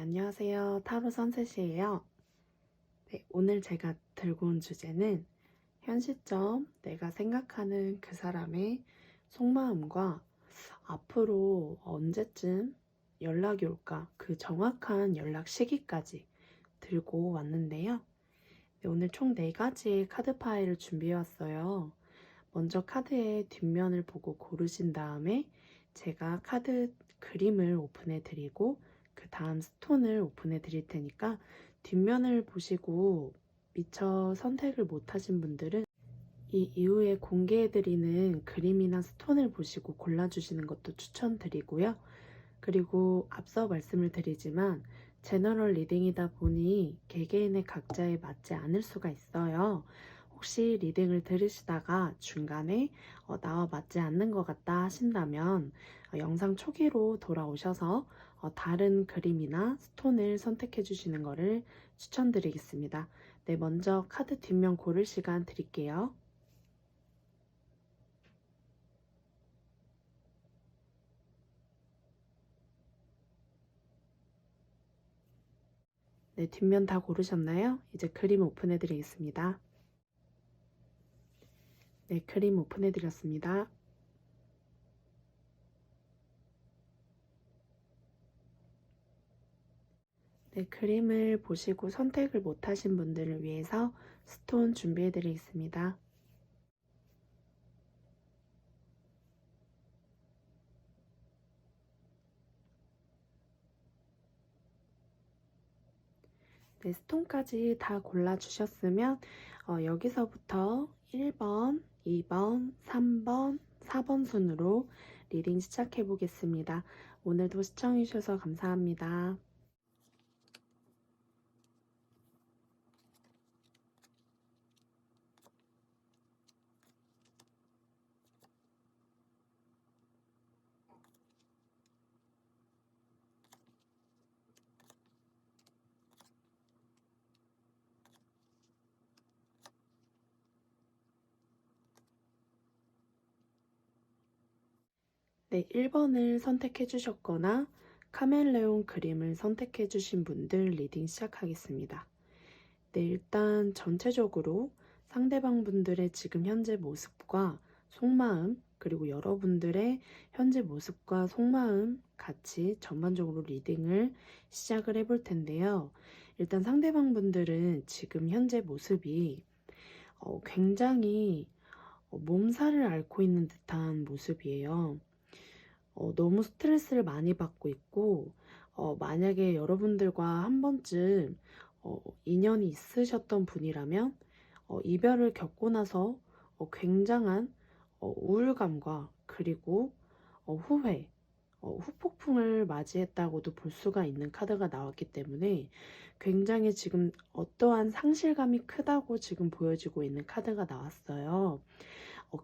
안녕하세요. 타로 선셋이에요. 오늘 제가 들고 온 주제는 현 시점 내가 생각하는 그 사람의 속마음과 앞으로 언제쯤 연락이 올까 그 정확한 연락 시기까지 들고 왔는데요. 오늘 총 4가지의 카드 파일을 준비해 왔어요. 먼저 카드의 뒷면을 보고 고르신 다음에 제가 카드 그림을 오픈해 드리고 그 다음 스톤을 오픈해 드릴 테니까 뒷면을 보시고 미처 선택을 못 하신 분들은 이 이후에 공개해 드리는 그림이나 스톤을 보시고 골라주시는 것도 추천드리고요. 그리고 앞서 말씀을 드리지만 제너럴 리딩이다 보니 개개인의 각자에 맞지 않을 수가 있어요. 혹시 리딩을 들으시다가 중간에 나와 맞지 않는 것 같다 하신다면 영상 초기로 돌아오셔서 다른 그림이나 스톤을 선택해 주시는 것을 추천드리겠습니다. 네, 먼저 카드 뒷면 고를 시간 드릴게요. 네, 뒷면 다 고르셨나요? 이제 그림 오픈해 드리겠습니다. 네, 그림 오픈해 드렸습니다. 네, 그림을 보시고 선택을 못하신 분들을 위해서 스톤 준비해 드리겠습니다. 네, 스톤까지 다 골라주셨으면 여기서부터 1번, 2번, 3번, 4번 순으로 리딩 시작해 보겠습니다. 오늘도 시청해 주셔서 감사합니다. 네, 1번을 선택해 주셨거나 카멜레온 그림을 선택해 주신 분들 리딩 시작하겠습니다. 네, 일단 전체적으로 상대방 분들의 지금 현재 모습과 속마음, 그리고 여러분들의 현재 모습과 속마음 같이 전반적으로 리딩을 시작을 해볼 텐데요. 일단 상대방 분들은 지금 현재 모습이 굉장히 몸살을 앓고 있는 듯한 모습이에요. 너무 스트레스를 많이 받고 있고, 만약에 여러분들과 한 번쯤 인연이 있으셨던 분이라면 이별을 겪고 나서 굉장한 우울감과 그리고 후회, 후폭풍을 맞이했다고도 볼 수가 있는 카드가 나왔기 때문에 굉장히 지금 어떠한 상실감이 크다고 지금 보여지고 있는 카드가 나왔어요.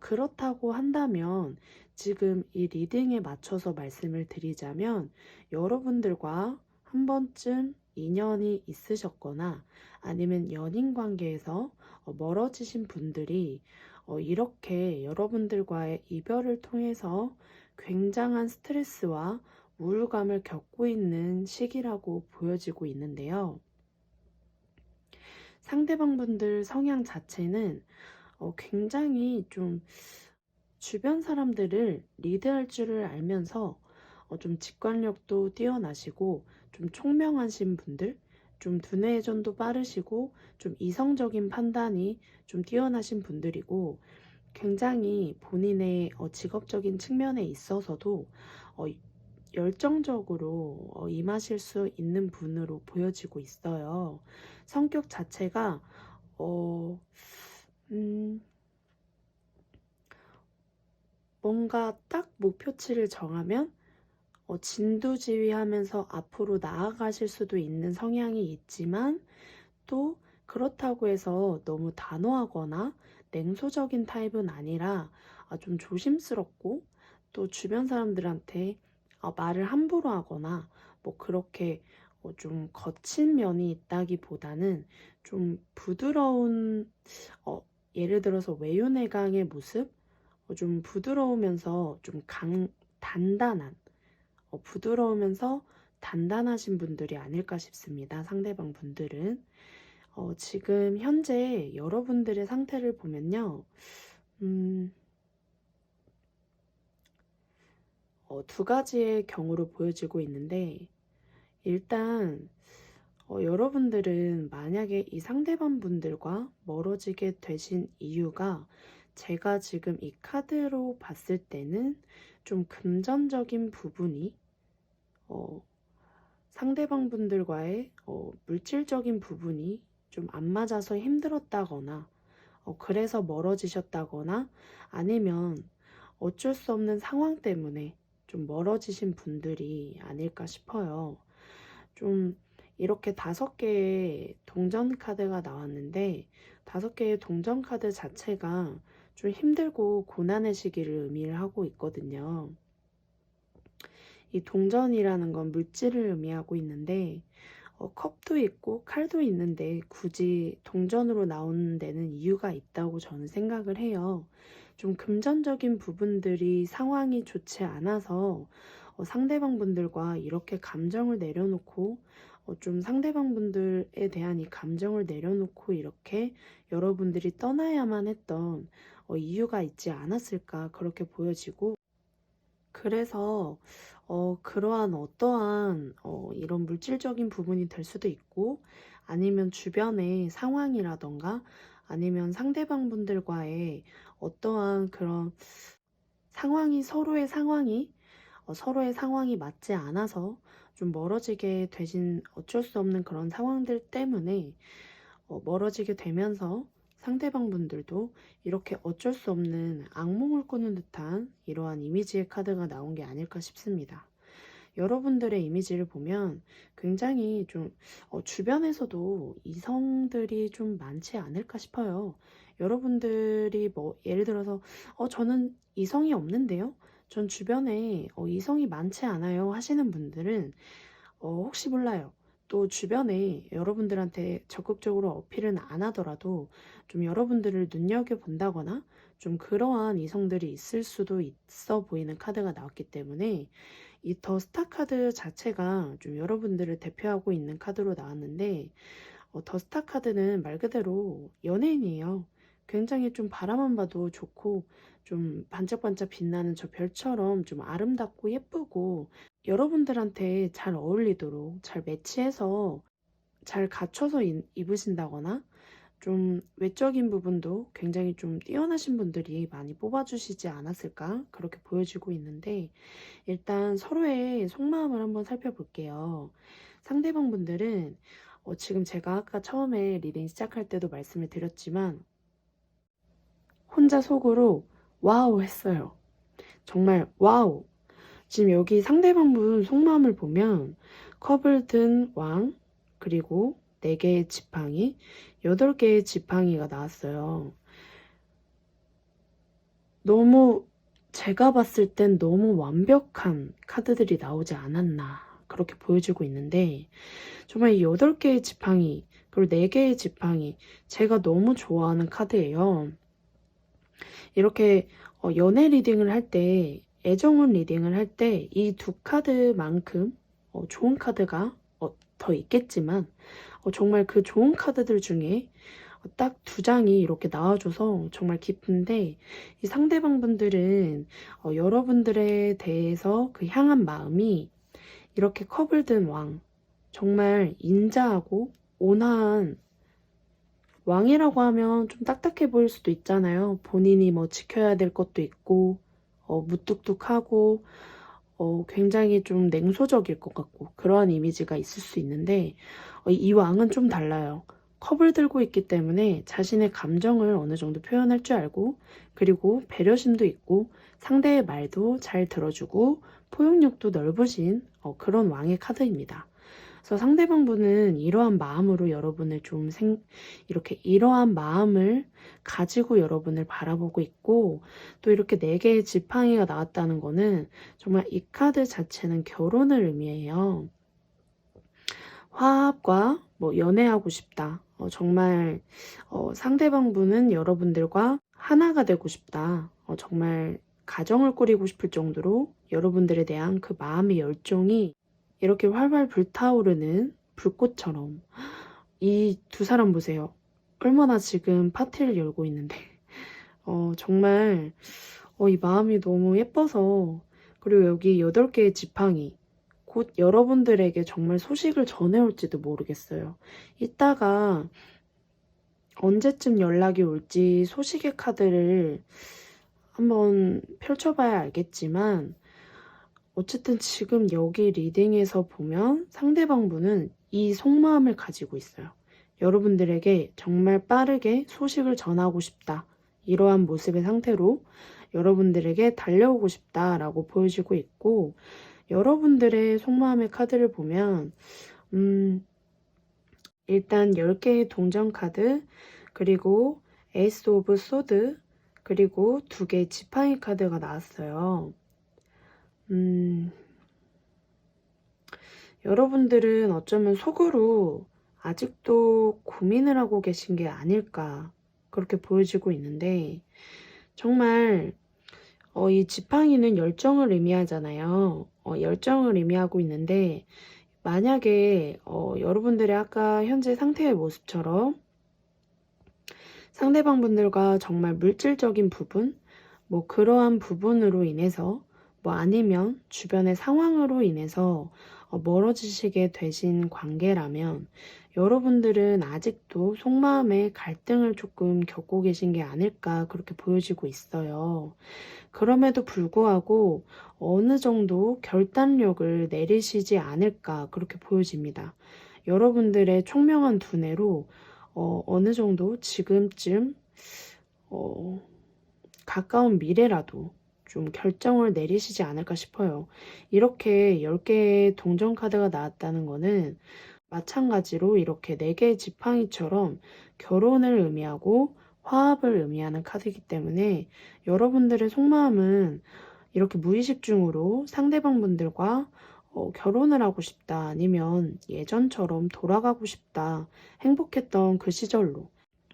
그렇다고 한다면 지금 이 리딩에 맞춰서 말씀을 드리자면 여러분들과 한 번쯤 인연이 있으셨거나 아니면 연인 관계에서 멀어지신 분들이 이렇게 여러분들과의 이별을 통해서 굉장한 스트레스와 우울감을 겪고 있는 시기라고 보여지고 있는데요. 상대방 분들 성향 자체는 굉장히 좀 주변 사람들을 리드할 줄을 알면서 좀 직관력도 뛰어나시고 좀 총명하신 분들, 좀 두뇌 회전도 빠르시고 좀 이성적인 판단이 좀 뛰어나신 분들이고 굉장히 본인의 직업적인 측면에 있어서도 어, 열정적으로 임하실 수 있는 분으로 보여지고 있어요. 성격 자체가 어, 음, 뭔가 딱 목표치를 정하면 진두지휘하면서 앞으로 나아가실 수도 있는 성향이 있지만 또 그렇다고 해서 너무 단호하거나 냉소적인 타입은 아니라 좀 조심스럽고 또 주변 사람들한테 말을 함부로 하거나 뭐 그렇게 좀 거친 면이 있다기보다는 좀 부드러운 어, 예를 들어서 외유내강의 모습 좀 부드러우면서 좀 단단한 부드러우면서 단단하신 분들이 아닐까 싶습니다. 상대방 분들은. 지금 현재 여러분들의 상태를 보면요. 두 가지의 경우로 보여지고 있는데, 일단 여러분들은 만약에 이 상대방 분들과 멀어지게 되신 이유가 제가 지금 이 카드로 봤을 때는 좀 금전적인 부분이 상대방 분들과의 물질적인 부분이 좀 안 맞아서 힘들었다거나 그래서 멀어지셨다거나 아니면 어쩔 수 없는 상황 때문에 좀 멀어지신 분들이 아닐까 싶어요. 좀 이렇게 5개의 동전 카드가 나왔는데 5개의 동전 카드 자체가 좀 힘들고 고난의 시기를 의미를 하고 있거든요. 이 동전이라는 건 물질을 의미하고 있는데 컵도 있고 칼도 있는데 굳이 동전으로 나오는 데는 이유가 있다고 저는 생각을 해요. 좀 금전적인 부분들이 상황이 좋지 않아서 상대방 분들과 이렇게 감정을 내려놓고 좀 상대방 분들에 대한 이 감정을 내려놓고 이렇게 여러분들이 떠나야만 했던 이유가 있지 않았을까 그렇게 보여지고, 그래서 그러한 어떠한 이런 물질적인 부분이 될 수도 있고 아니면 주변의 상황이라던가 아니면 상대방 분들과의 어떠한 그런 상황이 서로의 상황이 맞지 않아서 좀 멀어지게 되신 어쩔 수 없는 그런 상황들 때문에 멀어지게 되면서 상대방 분들도 이렇게 어쩔 수 없는 악몽을 꾸는 듯한 이러한 이미지의 카드가 나온 게 아닐까 싶습니다. 여러분들의 이미지를 보면 굉장히 좀 주변에서도 이성들이 좀 많지 않을까 싶어요. 여러분들이 뭐 예를 들어서 저는 이성이 없는데요? 전 주변에 이성이 많지 않아요 하시는 분들은 혹시 몰라요. 또 주변에 여러분들한테 적극적으로 어필은 안 하더라도 좀 여러분들을 눈여겨본다거나 좀 그러한 이성들이 있을 수도 있어 보이는 카드가 나왔기 때문에 이 더 스타 카드 자체가 좀 여러분들을 대표하고 있는 카드로 나왔는데 더 스타 카드는 말 그대로 연예인이에요. 굉장히 좀 바라만 봐도 좋고 좀 반짝반짝 빛나는 저 별처럼 좀 아름답고 예쁘고 여러분들한테 잘 어울리도록 잘 매치해서 잘 갖춰서 입으신다거나 좀 외적인 부분도 굉장히 좀 뛰어나신 분들이 많이 뽑아주시지 않았을까 그렇게 보여지고 있는데, 일단 서로의 속마음을 한번 살펴볼게요. 상대방 분들은 지금 제가 아까 처음에 리딩 시작할 때도 말씀을 드렸지만 혼자 속으로 와우 했어요. 정말 와우. 지금 여기 상대방 분 속마음을 보면 컵을 든 왕, 그리고 4개의 지팡이, 8개의 지팡이가 나왔어요. 너무 제가 봤을 땐 너무 완벽한 카드들이 나오지 않았나 그렇게 보여지고 있는데, 정말 이 8개의 지팡이 그리고 4개의 지팡이 제가 너무 좋아하는 카드예요. 이렇게 연애 리딩을 할 때, 애정운 리딩을 할 때 이 2카드만큼 좋은 카드가 더 있겠지만 정말 그 좋은 카드들 중에 딱 2장이 이렇게 나와줘서 정말 기쁜데, 이 상대방 분들은 여러분들에 대해서 그 향한 마음이 이렇게 컵을 든 왕, 정말 인자하고 온화한 왕이라고 하면 좀 딱딱해 보일 수도 있잖아요. 본인이 뭐 지켜야 될 것도 있고 무뚝뚝하고 굉장히 좀 냉소적일 것 같고 그러한 이미지가 있을 수 있는데 이 왕은 좀 달라요. 컵을 들고 있기 때문에 자신의 감정을 어느 정도 표현할 줄 알고, 그리고 배려심도 있고 상대의 말도 잘 들어주고 포용력도 넓으신 그런 왕의 카드입니다. 그래서 상대방 분은 이러한 마음으로 여러분을 좀 이렇게 이러한 마음을 가지고 여러분을 바라보고 있고, 또 이렇게 4개의 지팡이가 나왔다는 거는 정말 이 카드 자체는 결혼을 의미해요. 화합과 뭐 연애하고 싶다. 정말 상대방 분은 여러분들과 하나가 되고 싶다. 정말 가정을 꾸리고 싶을 정도로 여러분들에 대한 그 마음의 열정이 이렇게 활활 불타오르는 불꽃처럼 이 두 사람 보세요. 얼마나 지금 파티를 열고 있는데 정말 이 마음이 너무 예뻐서 그리고 여기 8개의 지팡이 곧 여러분들에게 정말 소식을 전해올지도 모르겠어요. 이따가 언제쯤 연락이 올지 소식의 카드를 한번 펼쳐봐야 알겠지만 어쨌든 지금 여기 리딩에서 보면 상대방 분은 이 속마음을 가지고 있어요. 여러분들에게 정말 빠르게 소식을 전하고 싶다. 이러한 모습의 상태로 여러분들에게 달려오고 싶다라고 보여지고 있고 여러분들의 속마음의 카드를 보면 일단 10개의 동전 카드 그리고 에이스 오브 소드 그리고 2개의 지팡이 카드가 나왔어요. 여러분들은 어쩌면 속으로 아직도 고민을 하고 계신 게 아닐까 그렇게 보여지고 있는데 정말 이 지팡이는 열정을 의미하잖아요. 열정을 의미하고 있는데 만약에 여러분들의 아까 현재 상태의 모습처럼 상대방 분들과 정말 물질적인 부분 뭐 그러한 부분으로 인해서 뭐 아니면 주변의 상황으로 인해서 멀어지시게 되신 관계라면 여러분들은 아직도 속마음의 갈등을 조금 겪고 계신 게 아닐까 그렇게 보여지고 있어요. 그럼에도 불구하고 어느 정도 결단력을 내리시지 않을까 그렇게 보여집니다. 여러분들의 총명한 두뇌로 어느 정도 지금쯤 가까운 미래라도 좀 결정을 내리시지 않을까 싶어요. 이렇게 10개의 동전 카드가 나왔다는 거는 마찬가지로 이렇게 4개의 지팡이처럼 결혼을 의미하고 화합을 의미하는 카드이기 때문에 여러분들의 속마음은 이렇게 무의식 중으로 상대방 분들과 결혼을 하고 싶다 아니면 예전처럼 돌아가고 싶다 행복했던 그 시절로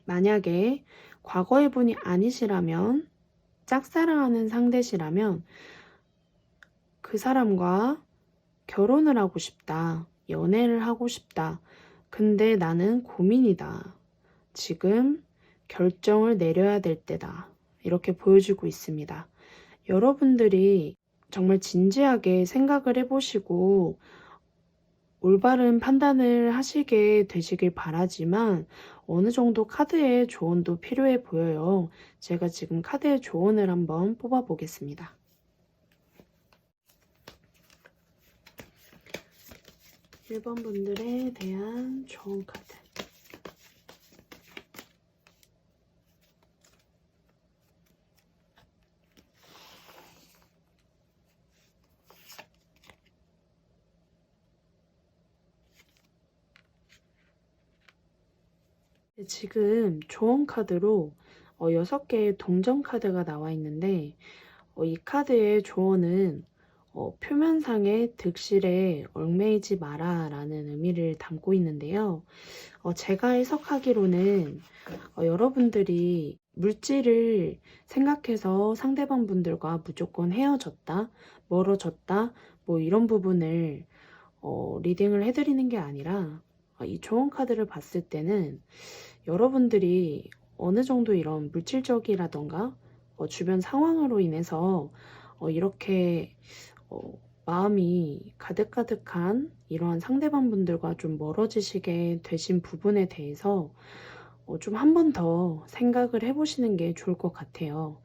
만약에 과거의 분이 아니시라면 짝사랑하는 상대시라면 그 사람과 결혼을 하고 싶다 연애를 하고 싶다 근데 나는 고민이다 지금 결정을 내려야 될 때다 이렇게 보여주고 있습니다. 여러분들이 정말 진지하게 생각을 해보시고 올바른 판단을 하시게 되시길 바라지만 어느 정도 카드의 조언도 필요해 보여요. 제가 지금 카드의 조언을 한번 뽑아 보겠습니다. 1번 분들에 대한 조언 카드. 지금 조언 카드로 6개의 동전 카드가 나와 있는데 이 카드의 조언은 표면상의 득실에 얽매이지 마라 라는 의미를 담고 있는데요. 제가 해석하기로는 여러분들이 물질을 생각해서 상대방 분들과 무조건 헤어졌다, 멀어졌다, 뭐 이런 부분을 리딩을 해드리는 게 아니라 이 조언 카드를 봤을 때는 여러분들이 어느 정도 이런 물질적이라던가 주변 상황으로 인해서 이렇게 마음이 가득가득한 이러한 상대방 분들과 좀 멀어지시게 되신 부분에 대해서 좀 한 번 더 생각을 해보시는 게 좋을 것 같아요.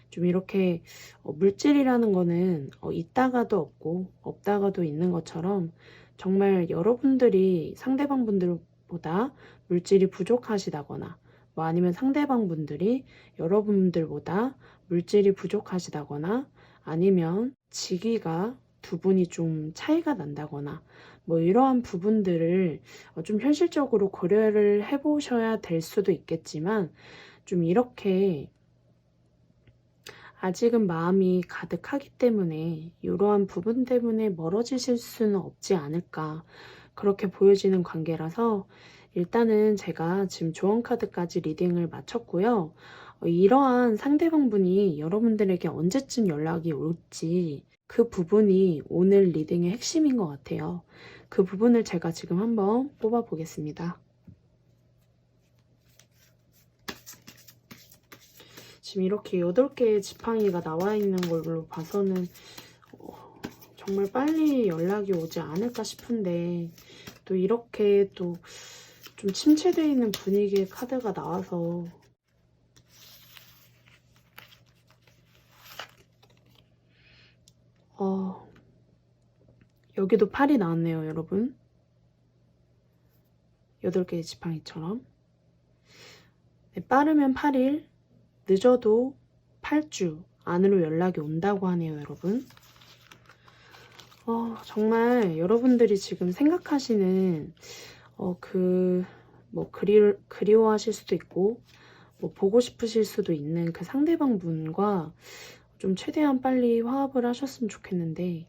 좀 이렇게 물질이라는 거는 있다가도 없고 없다가도 있는 것처럼 정말 여러분들이 상대방 분들보다 물질이 부족하시다거나 뭐 아니면 상대방 분들이 여러분들보다 물질이 부족하시다거나 아니면 직위가 두 분이 좀 차이가 난다거나 뭐 이러한 부분들을 좀 현실적으로 고려를 해보셔야 될 수도 있겠지만 좀 이렇게 아직은 마음이 가득하기 때문에 이러한 부분 때문에 멀어지실 수는 없지 않을까 그렇게 보여지는 관계라서 일단은 제가 지금 조언 카드까지 리딩을 마쳤고요. 이러한 상대방 분이 여러분들에게 언제쯤 연락이 올지 그 부분이 오늘 리딩의 핵심인 것 같아요. 그 부분을 제가 지금 한번 뽑아 보겠습니다. 지금 이렇게 8개의 지팡이가 나와 있는 걸로 봐서는 정말 빨리 연락이 오지 않을까 싶은데, 또 이렇게 또 좀 침체되어 있는 분위기의 카드가 나와서 여기도 8이 나왔네요, 여러분. 8개의 지팡이처럼. 네, 빠르면 8일, 늦어도 8주 안으로 연락이 온다고 하네요, 여러분. 정말 여러분들이 지금 생각하시는 그리워하실 수도 있고 보고 싶으실 수도 있는 그 상대방 분과 좀 최대한 빨리 화합을 하셨으면 좋겠는데,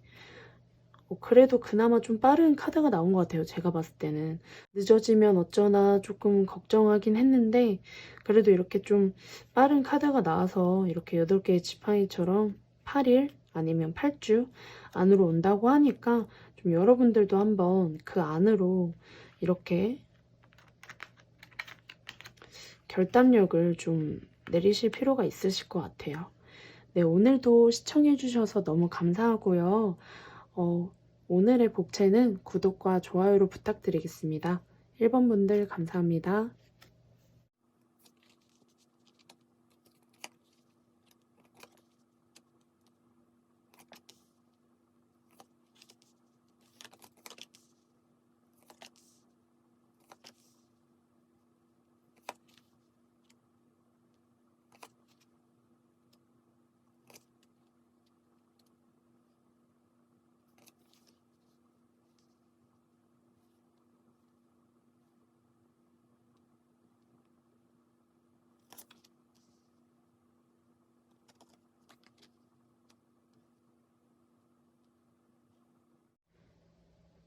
그래도 그나마 좀 빠른 카드가 나온 것 같아요. 제가 봤을 때는 늦어지면 어쩌나 조금 걱정하긴 했는데, 그래도 이렇게 좀 빠른 카드가 나와서 이렇게 8개의 지팡이처럼 8일 아니면 8주 안으로 온다고 하니까 좀 여러분들도 한번 그 안으로 이렇게 결단력을 좀 내리실 필요가 있으실 것 같아요. 네, 오늘도 시청해주셔서 너무 감사하고요. 오늘의 복채는 구독과 좋아요로 부탁드리겠습니다. 1번 분들 감사합니다.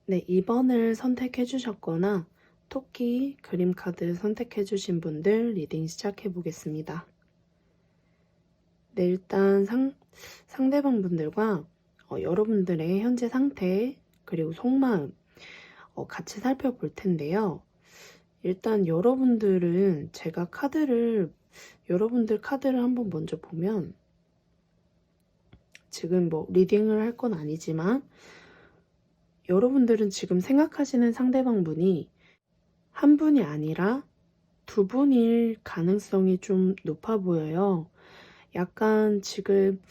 네, 2번을 선택해 주셨거나 토끼 그림 카드 선택해 주신 분들 리딩 시작해 보겠습니다. 네, 일단 상대방 분들과 여러분들의 현재 상태 그리고 속마음 같이 살펴볼 텐데요. 일단 여러분들은 여러분들 카드를 한번 먼저 보면, 지금 리딩을 할 건 아니지만 여러분들은 지금 생각하시는 상대방 분이 한 분이 아니라 두 분일 가능성이 좀 높아 보여요. 약간 지금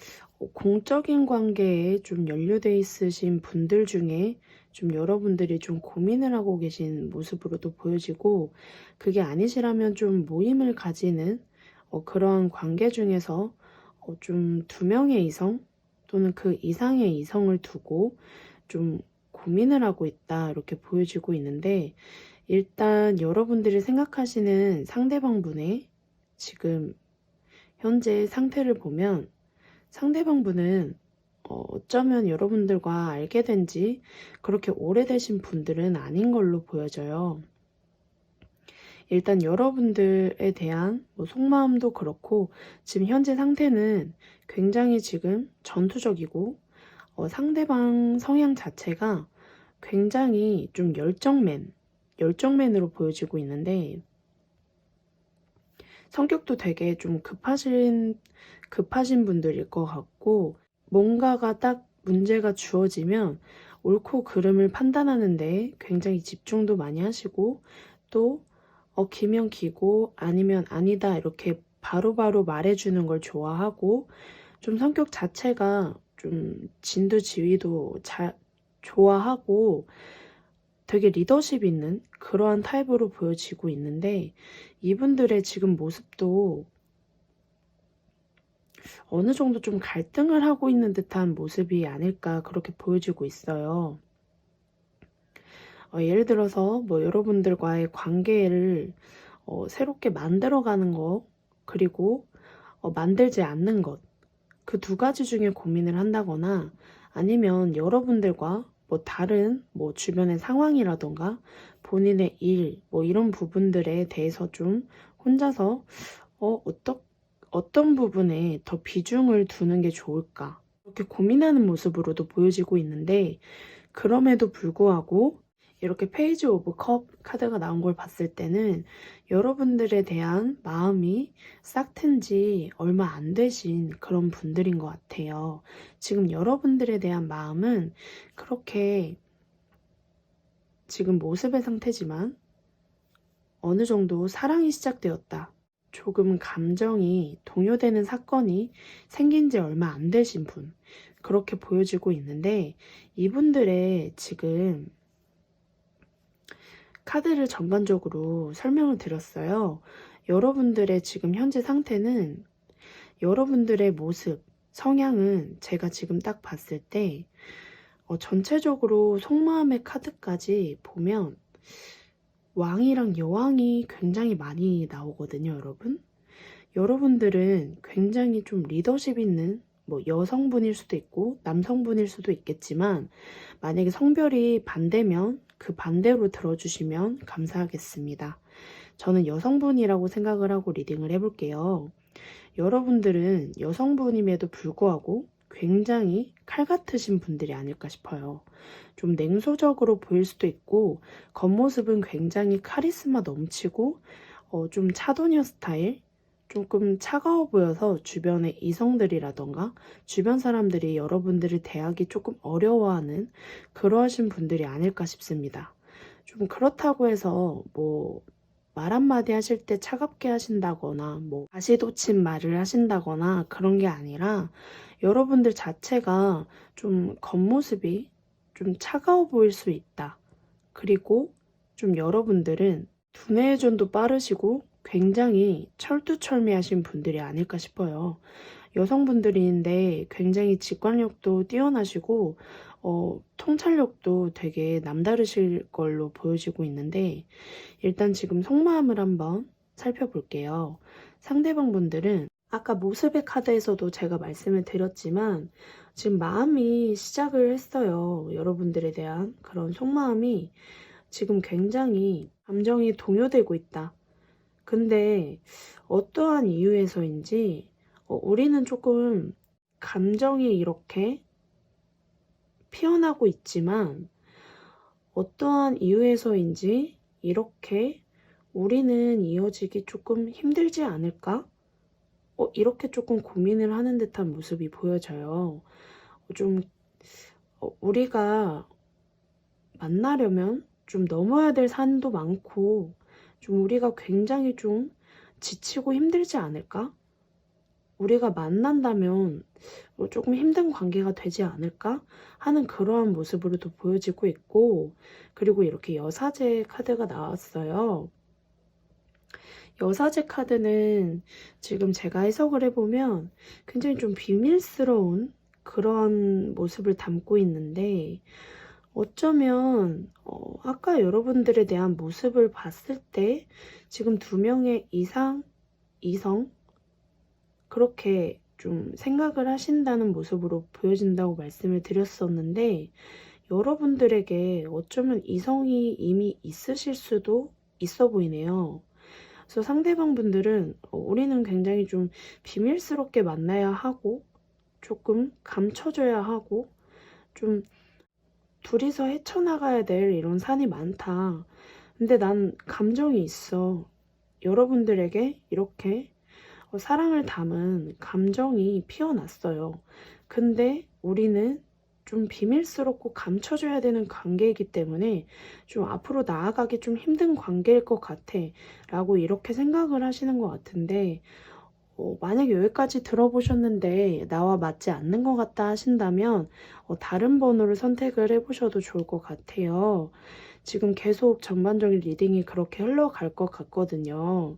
공적인 관계에 좀 연루돼 있으신 분들 중에 좀 여러분들이 좀 고민을 하고 계신 모습으로도 보여지고, 그게 아니시라면 좀 모임을 가지는 그런 관계 중에서 좀 2명의 이성 또는 그 이상의 이성을 두고 좀 고민을 하고 있다, 이렇게 보여지고 있는데, 일단 여러분들이 생각하시는 상대방 분의 지금 현재 상태를 보면 상대방 분은 어쩌면 여러분들과 알게 된 지 그렇게 오래되신 분들은 아닌 걸로 보여져요. 일단 여러분들에 대한 속마음도 그렇고 지금 현재 상태는 굉장히 지금 전투적이고 상대방 성향 자체가 굉장히 좀 열정맨으로 보여지고 있는데, 성격도 되게 좀 급하신 분들일 것 같고, 뭔가가 딱 문제가 주어지면 옳고 그름을 판단하는데 굉장히 집중도 많이 하시고, 또 기면 기고 아니면 아니다 이렇게 바로바로 말해주는 걸 좋아하고, 좀 성격 자체가 좀 진두지휘도 좋아하고 되게 리더십 있는 그러한 타입으로 보여지고 있는데, 이분들의 지금 모습도 어느 정도 좀 갈등을 하고 있는 듯한 모습이 아닐까, 그렇게 보여지고 있어요. 예를 들어서 여러분들과의 관계를 새롭게 만들어가는 것, 그리고 만들지 않는 것, 그 2가지 중에 고민을 한다거나, 아니면 여러분들과 다른 주변의 상황이라던가 본인의 일 이런 부분들에 대해서 좀 혼자서 어떤 부분에 더 비중을 두는 게 좋을까, 이렇게 고민하는 모습으로도 보여지고 있는데, 그럼에도 불구하고 이렇게 페이지 오브 컵 카드가 나온 걸 봤을 때는 여러분들에 대한 마음이 싹 튼 지 얼마 안 되신 그런 분들인 것 같아요. 지금 여러분들에 대한 마음은 그렇게 지금 모습의 상태지만 어느 정도 사랑이 시작되었다. 조금 감정이 동요되는 사건이 생긴 지 얼마 안 되신 분. 그렇게 보여지고 있는데, 이분들의 지금 카드를 전반적으로 설명을 드렸어요. 여러분들의 지금 현재 상태는, 여러분들의 모습, 성향은 제가 지금 딱 봤을 때 전체적으로 속마음의 카드까지 보면 왕이랑 여왕이 굉장히 많이 나오거든요, 여러분. 여러분들은 굉장히 좀 리더십 있는 뭐 여성분일 수도 있고 남성분일 수도 있겠지만, 만약에 성별이 반대면 그 반대로 들어주시면 감사하겠습니다. 저는 여성분이라고 생각을 하고 리딩을 해볼게요. 여러분들은 여성분임에도 불구하고 굉장히 칼 같으신 분들이 아닐까 싶어요. 좀 냉소적으로 보일 수도 있고, 겉모습은 굉장히 카리스마 넘치고 좀 차도녀 스타일, 조금 차가워 보여서 주변의 이성들이라던가 주변 사람들이 여러분들을 대하기 조금 어려워하는 그러하신 분들이 아닐까 싶습니다. 좀 그렇다고 해서 뭐 말 한마디 하실 때 차갑게 하신다거나 뭐 가시돋친 말을 하신다거나 그런 게 아니라, 여러분들 자체가 좀 겉모습이 좀 차가워 보일 수 있다. 그리고 좀 여러분들은 두뇌 회전도 빠르시고 굉장히 철두철미하신 분들이 아닐까 싶어요. 여성분들인데 굉장히 직관력도 뛰어나시고 통찰력도 되게 남다르실 걸로 보여지고 있는데, 일단 지금 속마음을 한번 살펴볼게요. 상대방 분들은 아까 모습의 카드에서도 제가 말씀을 드렸지만 지금 마음이 시작을 했어요. 여러분들에 대한 그런 속마음이 지금 굉장히 감정이 동요되고 있다. 근데 어떠한 이유에서인지 우리는 조금 감정이 이렇게 피어나고 있지만, 어떠한 이유에서인지 이렇게 우리는 이어지기 조금 힘들지 않을까? 이렇게 조금 고민을 하는 듯한 모습이 보여져요. 좀 우리가 만나려면 좀 넘어야 될 산도 많고, 좀 우리가 굉장히 좀 지치고 힘들지 않을까? 우리가 만난다면 조금 힘든 관계가 되지 않을까 하는 그러한 모습으로도 보여지고 있고, 그리고 이렇게 여사제 카드가 나왔어요. 여사제 카드는 지금 제가 해석을 해보면 굉장히 좀 비밀스러운 그런 모습을 담고 있는데, 어쩌면 아까 여러분들에 대한 모습을 봤을 때 지금 두 명의 이성 그렇게 좀 생각을 하신다는 모습으로 보여진다고 말씀을 드렸었는데, 여러분들에게 어쩌면 이성이 이미 있으실 수도 있어 보이네요. 그래서 상대방 분들은 우리는 굉장히 좀 비밀스럽게 만나야 하고 조금 감춰줘야 하고 좀 둘이서 헤쳐나가야 될 이런 산이 많다. 근데 난 감정이 있어. 여러분들에게 이렇게 사랑을 담은 감정이 피어났어요. 근데 우리는 좀 비밀스럽고 감춰줘야 되는 관계이기 때문에 좀 앞으로 나아가기 좀 힘든 관계일 것 같아 라고 이렇게 생각을 하시는 것 같은데, 만약에 여기까지 들어보셨는데 나와 맞지 않는 것 같다 하신다면 다른 번호를 선택을 해보셔도 좋을 것 같아요. 지금 계속 전반적인 리딩이 그렇게 흘러갈 것 같거든요.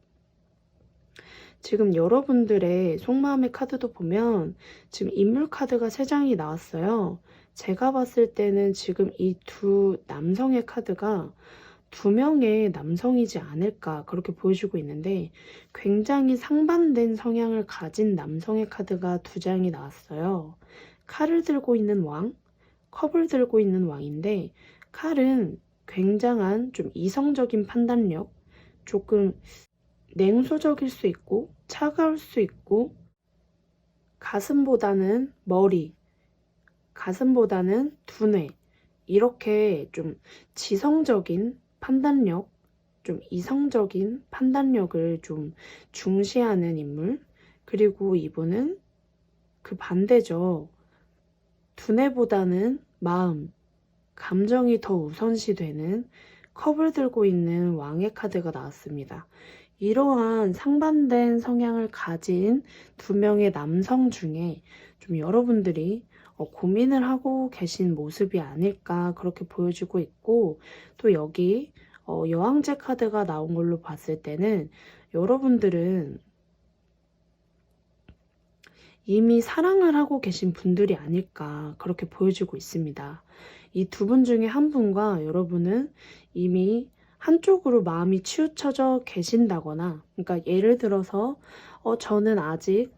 지금 여러분들의 속마음의 카드도 보면 지금 인물 카드가 3장이 나왔어요. 제가 봤을 때는 지금 이 두 남성의 카드가 2명의 남성이지 않을까 그렇게 보여지고 있는데, 굉장히 상반된 성향을 가진 남성의 카드가 2장이 나왔어요. 칼을 들고 있는 왕, 컵을 들고 있는 왕인데, 칼은 굉장한 좀 이성적인 판단력, 조금 냉소적일 수 있고 차가울 수 있고, 가슴보다는 머리, 가슴보다는 두뇌. 이렇게 좀 지성적인 판단력, 좀 이성적인 판단력을 좀 중시하는 인물. 그리고 이분은 그 반대죠. 두뇌보다는 마음, 감정이 더 우선시되는 컵을 들고 있는 왕의 카드가 나왔습니다. 이러한 상반된 성향을 가진 두 명의 남성 중에 좀 여러분들이 고민을 하고 계신 모습이 아닐까 그렇게 보여지고 있고, 또 여기 여왕제 카드가 나온 걸로 봤을 때는 여러분들은 이미 사랑을 하고 계신 분들이 아닐까 그렇게 보여지고 있습니다. 이 두 분 중에 한 분과 여러분은 이미 한쪽으로 마음이 치우쳐져 계신다거나, 그러니까 예를 들어서 저는 아직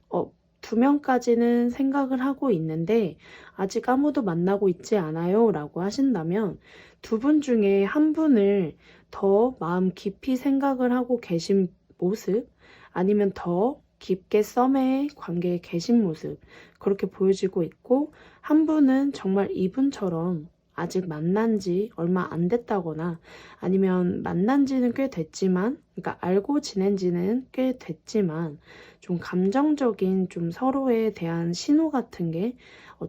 두 명까지는 생각을 하고 있는데 아직 아무도 만나고 있지 않아요 라고 하신다면, 두 분 중에 한 분을 더 마음 깊이 생각을 하고 계신 모습, 아니면 더 깊게 썸의 관계에 계신 모습, 그렇게 보여지고 있고, 한 분은 정말 이분처럼 아직 만난 지 얼마 안 됐다거나, 아니면 만난 지는 꽤 됐지만, 그러니까 알고 지낸 지는 꽤 됐지만 좀 감정적인 좀 서로에 대한 신호 같은 게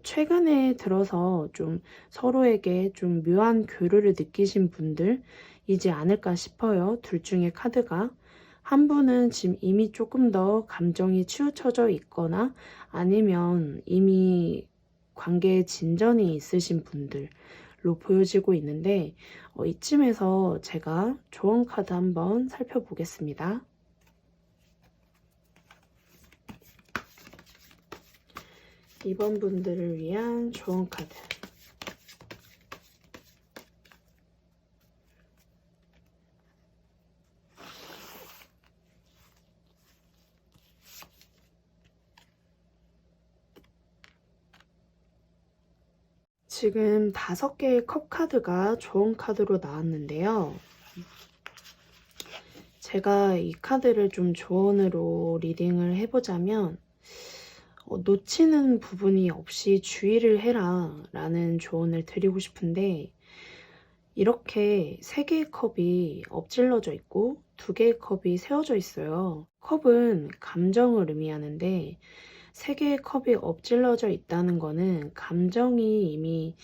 최근에 들어서 좀 서로에게 좀 묘한 교류를 느끼신 분들이지 않을까 싶어요. 둘 중에 카드가. 한 분은 지금 이미 조금 더 감정이 치우쳐져 있거나, 아니면 이미 관계에 진전이 있으신 분들로 보여지고 있는데, 이쯤에서 제가 조언 카드 한번 살펴보겠습니다. 이번 분들을 위한 조언 카드. 지금 5개의 컵 카드가 조언 카드로 나왔는데요. 제가 이 카드를 좀 조언으로 리딩을 해보자면, 놓치는 부분이 없이 주의를 해라 라는 조언을 드리고 싶은데, 이렇게 3개의 컵이 엎질러져 있고 2개의 컵이 세워져 있어요. 컵은 감정을 의미하는데 3개의 컵이 엎질러져 있다는 거는 감정이 이미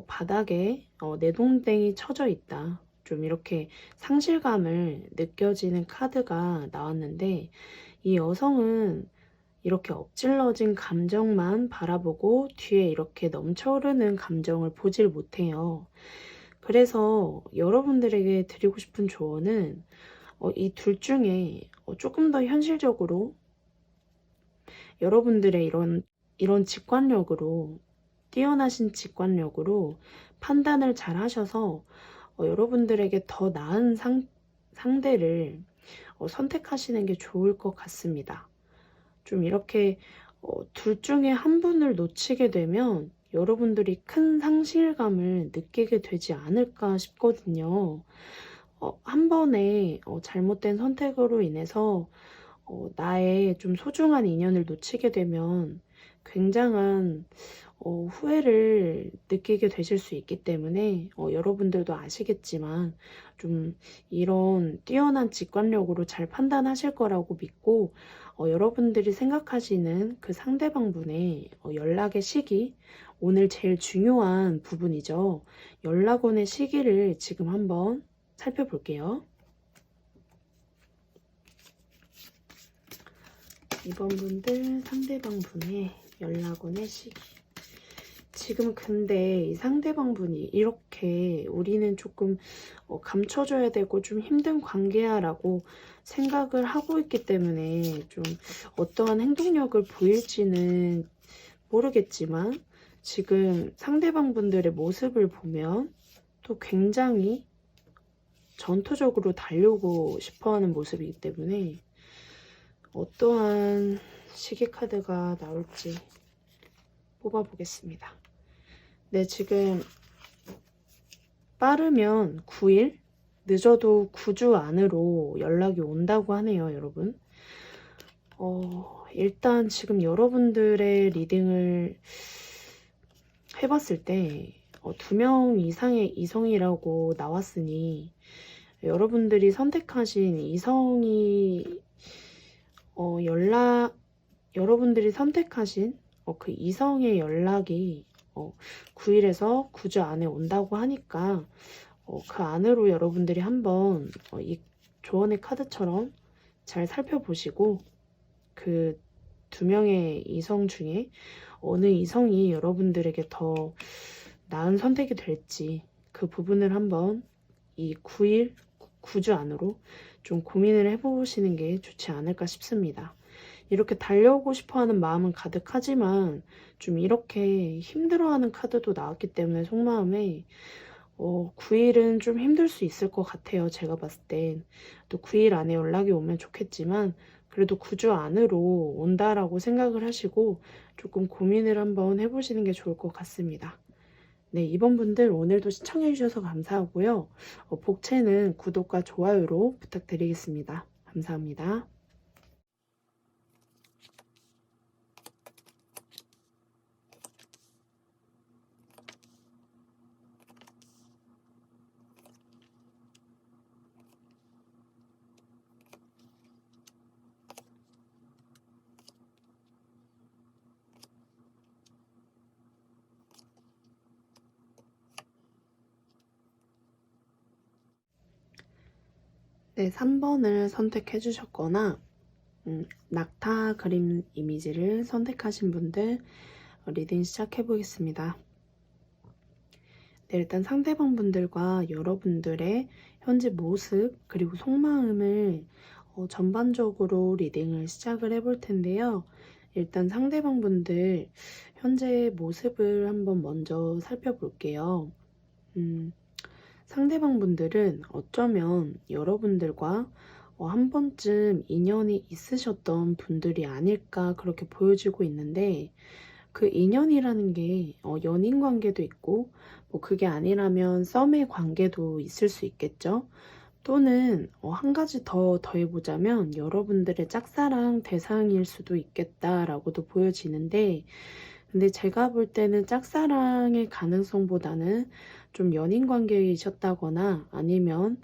바닥에 내동댕이 쳐져 있다, 좀 이렇게 상실감을 느껴지는 카드가 나왔는데, 이 여성은 이렇게 엎질러진 감정만 바라보고 뒤에 이렇게 넘쳐흐르는 감정을 보질 못해요. 그래서 여러분들에게 드리고 싶은 조언은 이 둘 중에 조금 더 현실적으로 여러분들의 이런 직관력으로, 뛰어나신 직관력으로 판단을 잘 하셔서 여러분들에게 더 나은 상대를 선택하시는 게 좋을 것 같습니다. 좀 이렇게 둘 중에 한 분을 놓치게 되면 여러분들이 큰 상실감을 느끼게 되지 않을까 싶거든요. 한 번의 잘못된 선택으로 인해서 나의 좀 소중한 인연을 놓치게 되면 굉장한 후회를 느끼게 되실 수 있기 때문에, 여러분들도 아시겠지만 좀 이런 뛰어난 직관력으로 잘 판단하실 거라고 믿고, 여러분들이 생각하시는 그 상대방분의 연락의 시기, 오늘 제일 중요한 부분이죠. 연락원의 시기를 지금 한번 살펴볼게요. 이번 분들 상대방분의 연락원의 시기. 지금 근데 이 상대방분이 이렇게 우리는 조금 감춰줘야 되고 좀 힘든 관계야 라고 생각을 하고 있기 때문에 좀 어떠한 행동력을 보일지는 모르겠지만, 지금 상대방분들의 모습을 보면 또 굉장히 전투적으로 달려오고 싶어하는 모습이기 때문에 어떠한 시기 카드가 나올지 뽑아보겠습니다. 네, 지금 빠르면 9일, 늦어도 9주 안으로 연락이 온다고 하네요, 여러분. 일단 지금 여러분들의 리딩을 해봤을 때 2명 이상의 이성이라고 나왔으니 여러분들이 선택하신 이성이 여러분들이 선택하신 그 이성의 연락이 9일에서 9주 안에 온다고 하니까 그 안으로 여러분들이 한번 이 조언의 카드처럼 잘 살펴보시고 그 2명의 이성 중에 어느 이성이 여러분들에게 더 나은 선택이 될지 그 부분을 한번 이 9일, 9주 안으로 좀 고민을 해보시는 게 좋지 않을까 싶습니다. 이렇게 달려오고 싶어하는 마음은 가득하지만 좀 이렇게 힘들어하는 카드도 나왔기 때문에 속마음에 9일은 좀 힘들 수 있을 것 같아요. 제가 봤을 땐. 또 9일 안에 연락이 오면 좋겠지만 그래도 9주 안으로 온다라고 생각을 하시고 조금 고민을 한번 해보시는 게 좋을 것 같습니다. 네, 이번 분들 오늘도 시청해주셔서 감사하고요. 복채는 구독과 좋아요로 부탁드리겠습니다. 감사합니다. 네, 3번을 선택해 주셨거나 낙타 그림 이미지를 선택하신 분들 리딩 시작해 보겠습니다. 네, 일단 상대방 분들과 여러분들의 현재 모습 그리고 속마음을 전반적으로 리딩을 시작을 해볼 텐데요. 일단 상대방 분들 현재 모습을 한번 먼저 살펴볼게요. 상대방 분들은 어쩌면 여러분들과 한 번쯤 인연이 있으셨던 분들이 아닐까 그렇게 보여지고 있는데 그 인연이라는 게 연인 관계도 있고 뭐 그게 아니라면 썸의 관계도 있을 수 있겠죠. 또는 한 가지 더 더해보자면 여러분들의 짝사랑 대상일 수도 있겠다라고도 보여지는데 근데 제가 볼 때는 짝사랑의 가능성보다는 좀 연인 관계이셨다거나 아니면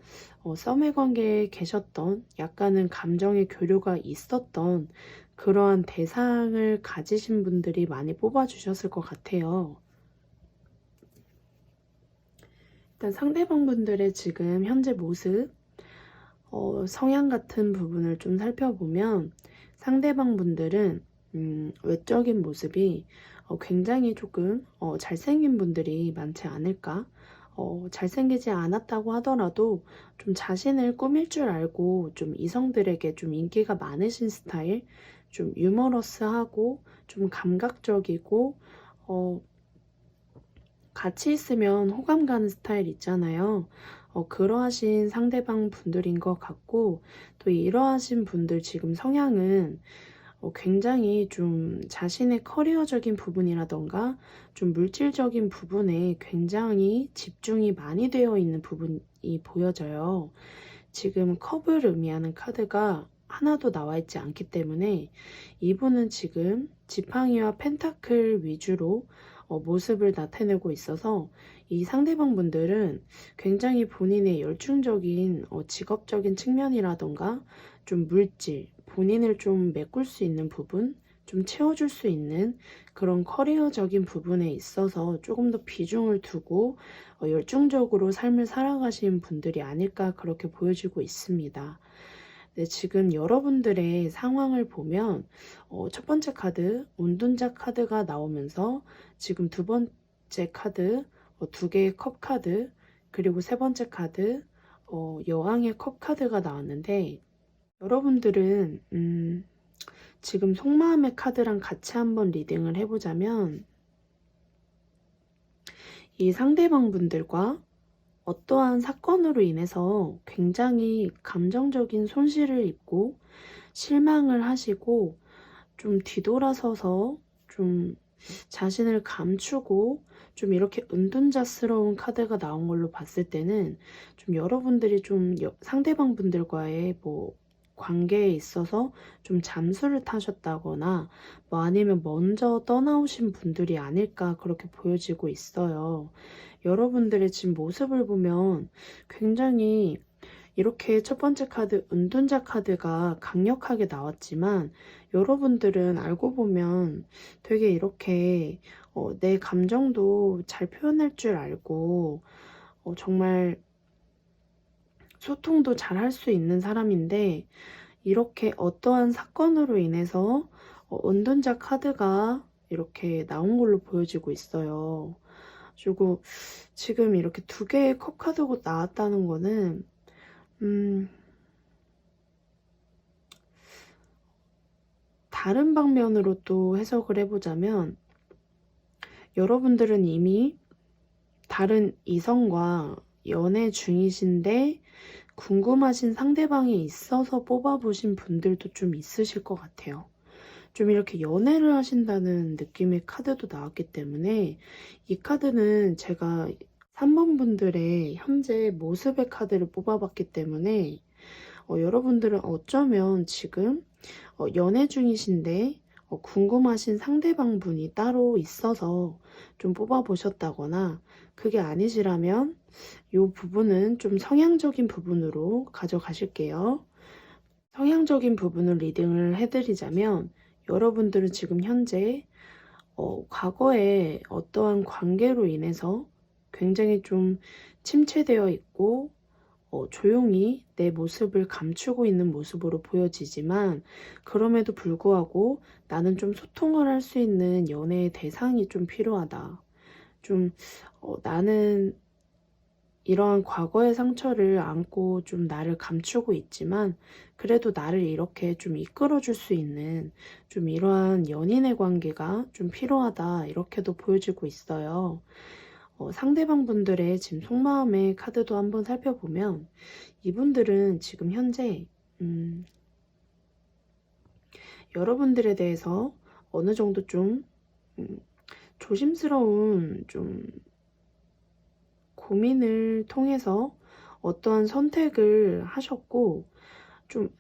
썸의 관계에 계셨던 약간은 감정의 교류가 있었던 그러한 대상을 가지신 분들이 많이 뽑아주셨을 것 같아요. 일단 상대방 분들의 지금 현재 모습, 성향 같은 부분을 좀 살펴보면 상대방 분들은 외적인 모습이 굉장히 조금 잘생긴 분들이 많지 않을까? 잘생기지 않았다고 하더라도 좀 자신을 꾸밀 줄 알고 좀 이성들에게 좀 인기가 많으신 스타일, 좀 유머러스하고 좀 감각적이고 같이 있으면 호감 가는 스타일 있잖아요. 그러하신 상대방 분들인 것 같고 또 이러하신 분들 지금 성향은 굉장히 좀 자신의 커리어적인 부분이라던가 좀 물질적인 부분에 굉장히 집중이 많이 되어 있는 부분이 보여져요. 지금 컵을 의미하는 카드가 하나도 나와 있지 않기 때문에 이분은 지금 지팡이와 펜타클 위주로 모습을 나타내고 있어서 이 상대방 분들은 굉장히 본인의 열중적인 직업적인 측면이라던가 좀 물질, 본인을 좀 메꿀 수 있는 부분, 좀 채워줄 수 있는 그런 커리어적인 부분에 있어서 조금 더 비중을 두고 열중적으로 삶을 살아가신 분들이 아닐까 그렇게 보여지고 있습니다. 네, 지금 여러분들의 상황을 보면 첫 번째 카드, 운둔자 카드가 나오면서 지금 두 번째 카드, 두 개의 컵 카드, 그리고 세 번째 카드, 여왕의 컵 카드가 나왔는데 여러분들은 지금 속마음의 카드랑 같이 한번 리딩을 해보자면 이 상대방 분들과 어떠한 사건으로 인해서 굉장히 감정적인 손실을 입고 실망을 하시고 좀 뒤돌아서서 좀 자신을 감추고 좀 이렇게 은둔자스러운 카드가 나온 걸로 봤을 때는 좀 여러분들이 좀 상대방 분들과의 뭐 관계에 있어서 좀 잠수를 타셨다거나 뭐 아니면 먼저 떠나오신 분들이 아닐까 그렇게 보여지고 있어요. 여러분들의 지금 모습을 보면 굉장히 이렇게 첫 번째 카드 은둔자 카드가 강력하게 나왔지만 여러분들은 알고 보면 되게 이렇게 내 감정도 잘 표현할 줄 알고 정말 소통도 잘 할 수 있는 사람인데 이렇게 어떠한 사건으로 인해서 은둔자 카드가 이렇게 나온 걸로 보여지고 있어요. 그리고 지금 이렇게 두 개의 컵 카드가 나왔다는 거는 다른 방면으로 또 해석을 해보자면 여러분들은 이미 다른 이성과 연애 중이신데 궁금하신 상대방이 있어서 뽑아보신 분들도 좀 있으실 것 같아요. 좀 이렇게 연애를 하신다는 느낌의 카드도 나왔기 때문에 이 카드는 제가 3번 분들의 현재 모습의 카드를 뽑아봤기 때문에 여러분들은 어쩌면 지금 연애 중이신데 궁금하신 상대방 분이 따로 있어서 좀 뽑아보셨다거나 그게 아니시라면 이 부분은 좀 성향적인 부분으로 가져가실게요. 성향적인 부분을 리딩을 해드리자면 여러분들은 지금 현재 과거에 어떠한 관계로 인해서 굉장히 좀 침체되어 있고 조용히 내 모습을 감추고 있는 모습으로 보여지지만 그럼에도 불구하고 나는 좀 소통을 할 수 있는 연애의 대상이 좀 필요하다. 좀 나는 이러한 과거의 상처를 안고 좀 나를 감추고 있지만 그래도 나를 이렇게 좀 이끌어줄 수 있는 좀 이러한 연인의 관계가 좀 필요하다 이렇게도 보여지고 있어요. 상대방 분들의 지금 속마음의 카드도 한번 살펴보면 이분들은 지금 현재 여러분들에 대해서 어느 정도 좀 조심스러운 좀 고민을 통해서 어떠한 선택을 하셨고 좀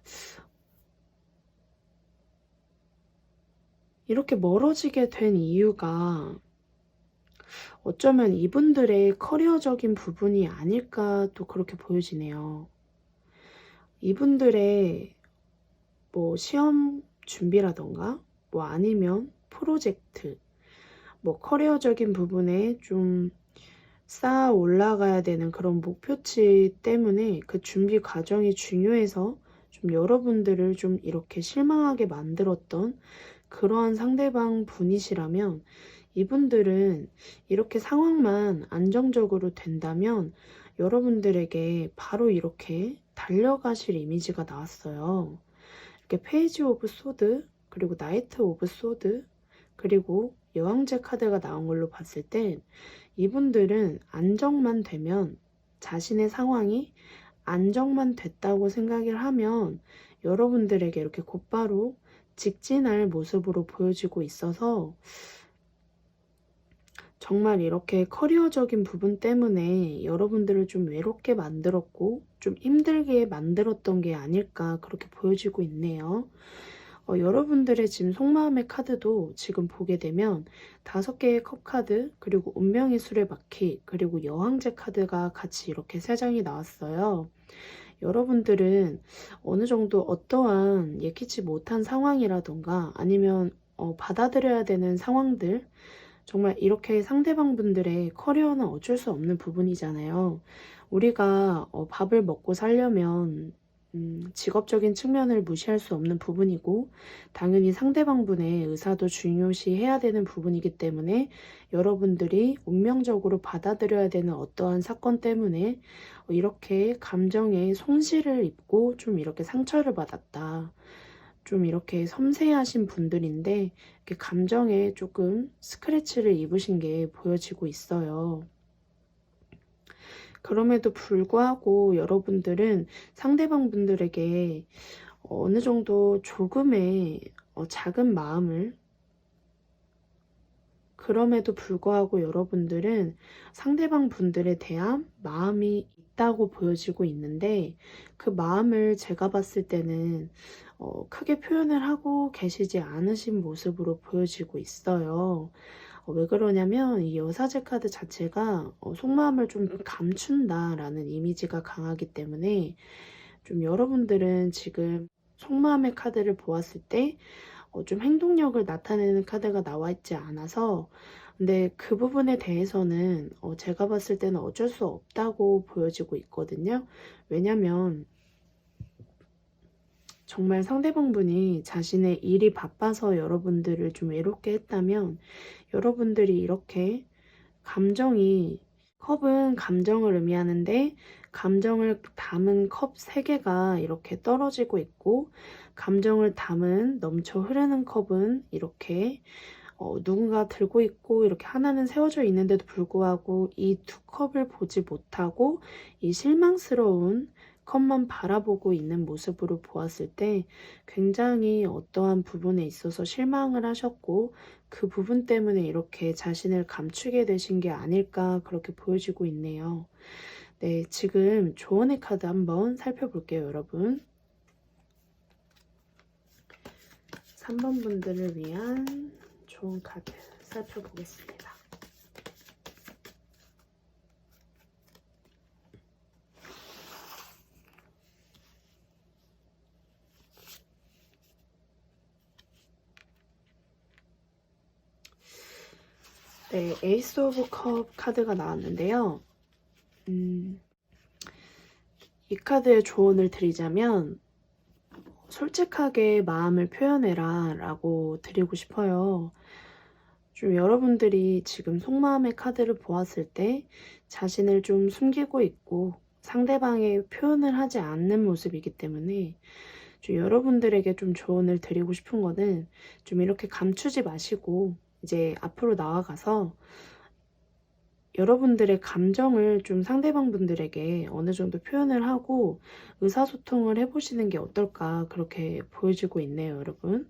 이렇게 멀어지게 된 이유가 어쩌면 이분들의 커리어적인 부분이 아닐까 또 그렇게 보여지네요. 이분들의 뭐 시험 준비라던가 뭐 아니면 프로젝트 뭐 커리어적인 부분에 좀 쌓아 올라가야 되는 그런 목표치 때문에 그 준비 과정이 중요해서 좀 여러분들을 좀 이렇게 실망하게 만들었던 그러한 상대방 분이시라면 이분들은 이렇게 상황만 안정적으로 된다면 여러분들에게 바로 이렇게 달려가실 이미지가 나왔어요. 이렇게 페이지 오브 소드 그리고 나이트 오브 소드 그리고 여왕제 카드가 나온 걸로 봤을 땐 이분들은 안정만 되면 자신의 상황이 안정만 됐다고 생각을 하면 여러분들에게 이렇게 곧바로 직진할 모습으로 보여지고 있어서 정말 이렇게 커리어적인 부분 때문에 여러분들을 좀 외롭게 만들었고 좀 힘들게 만들었던 게 아닐까 그렇게 보여지고 있네요. 여러분들의 지금 속마음의 카드도 지금 보게 되면 5개의 컵 카드 그리고 운명의 수레바퀴 그리고 여왕제 카드가 같이 이렇게 3장이 나왔어요. 여러분들은 어느 정도 어떠한 예기치 못한 상황이라던가 아니면 받아들여야 되는 상황들 정말 이렇게 상대방 분들의 커리어는 어쩔 수 없는 부분이잖아요. 우리가 밥을 먹고 살려면 직업적인 측면을 무시할 수 없는 부분이고 당연히 상대방 분의 의사도 중요시해야 되는 부분이기 때문에 여러분들이 운명적으로 받아들여야 되는 어떠한 사건 때문에 이렇게 감정에 손실을 입고 좀 이렇게 상처를 받았다. 좀 이렇게 섬세하신 분들인데 이렇게 감정에 조금 스크래치를 입으신 게 보여지고 있어요. 그럼에도 불구하고 여러분들은 상대방 분들에게 어느 정도 조금의 작은 마음을 그럼에도 불구하고 여러분들은 상대방 분들에 대한 마음이 있다고 보여지고 있는데 그 마음을 제가 봤을 때는 크게 표현을 하고 계시지 않으신 모습으로 보여지고 있어요. 왜 그러냐면 이 여사제 카드 자체가 속마음을 좀 감춘다라는 이미지가 강하기 때문에 좀 여러분들은 지금 속마음의 카드를 보았을 때 좀 행동력을 나타내는 카드가 나와 있지 않아서 근데 그 부분에 대해서는 제가 봤을 때는 어쩔 수 없다고 보여지고 있거든요. 왜냐면 정말 상대방분이 자신의 일이 바빠서 여러분들을 좀 외롭게 했다면 여러분들이 이렇게 감정이 컵은 감정을 의미하는데 감정을 담은 컵 3개가 이렇게 떨어지고 있고 감정을 담은 넘쳐 흐르는 컵은 이렇게 누군가 들고 있고 이렇게 하나는 세워져 있는데도 불구하고 이 두 컵을 보지 못하고 이 실망스러운 컵만 바라보고 있는 모습으로 보았을 때 굉장히 어떠한 부분에 있어서 실망을 하셨고 그 부분 때문에 이렇게 자신을 감추게 되신 게 아닐까 그렇게 보여지고 있네요. 네, 지금 조언의 카드 한번 살펴볼게요, 여러분. 3번 분들을 위한 좋은 카드 살펴보겠습니다. 네, 에이스 오브 컵 카드가 나왔는데요. 이 카드의 조언을 드리자면 솔직하게 마음을 표현해라 라고 드리고 싶어요. 좀 여러분들이 지금 속마음의 카드를 보았을 때 자신을 좀 숨기고 있고 상대방의 표현을 하지 않는 모습이기 때문에 좀 여러분들에게 좀 조언을 드리고 싶은 거는 좀 이렇게 감추지 마시고 이제 앞으로 나아가서 여러분들의 감정을 좀 상대방 분들에게 어느 정도 표현을 하고 의사소통을 해보시는 게 어떨까 그렇게 보여지고 있네요, 여러분.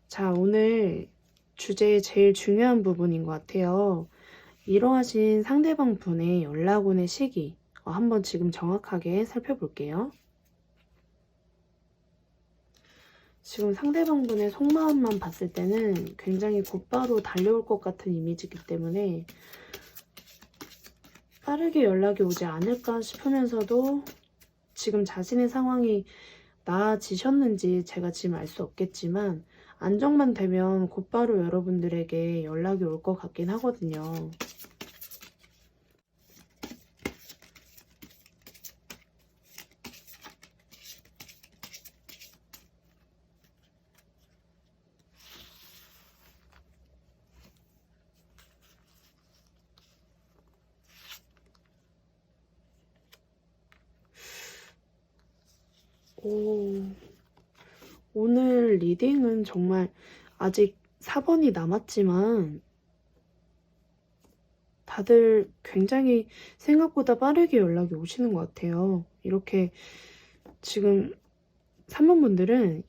자, 오늘 주제의 제일 중요한 부분인 것 같아요. 이러하신 상대방 분의 연락 오는 시기 한번 지금 정확하게 살펴볼게요. 지금 상대방 분의 속마음만 봤을 때는 굉장히 곧바로 달려올 것 같은 이미지이기 때문에 빠르게 연락이 오지 않을까 싶으면서도 지금 자신의 상황이 나아지셨는지 제가 지금 알 수 없겠지만 안정만 되면 곧바로 여러분들에게 연락이 올 것 같긴 하거든요. 오늘 리딩은 정말 아직 4번이 남았지만 다들 굉장히 생각보다 빠르게 연락이 오시는 것 같아요. 이렇게 지금 3번 분들은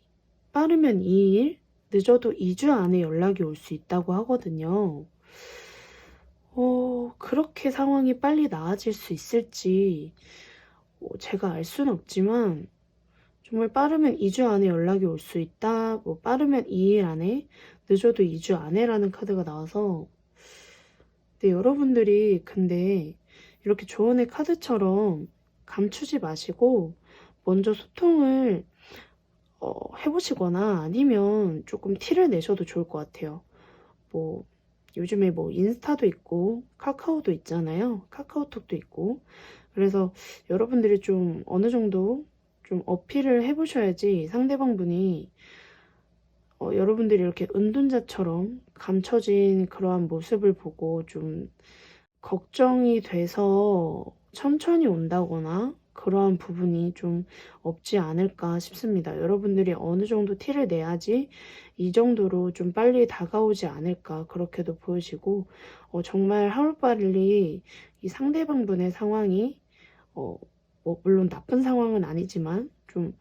빠르면 2일, 늦어도 2주 안에 연락이 올 수 있다고 하거든요. 그렇게 상황이 빨리 나아질 수 있을지 제가 알 수는 없지만 정말 빠르면 2주 안에 연락이 올 수 있다. 빠르면 2일 안에, 늦어도 2주 안에라는 카드가 나와서 네, 여러분들이 근데 이렇게 조언의 카드처럼 감추지 마시고 먼저 소통을 해보시거나 아니면 조금 티를 내셔도 좋을 것 같아요. 요즘에 인스타도 있고 카카오도 있잖아요. 카카오톡도 있고. 그래서 여러분들이 좀 어느 정도 좀 어필을 해보셔야지 상대방 분이 여러분들이 이렇게 은둔자처럼 감춰진 그러한 모습을 보고 좀 걱정이 돼서 천천히 온다거나 그러한 부분이 좀 없지 않을까 싶습니다. 여러분들이 어느 정도 티를 내야지 이 정도로 좀 빨리 다가오지 않을까 그렇게도 보여지고 정말 하루빨리 이 상대방 분의 상황이 물론 나쁜 상황은 아니지만 좀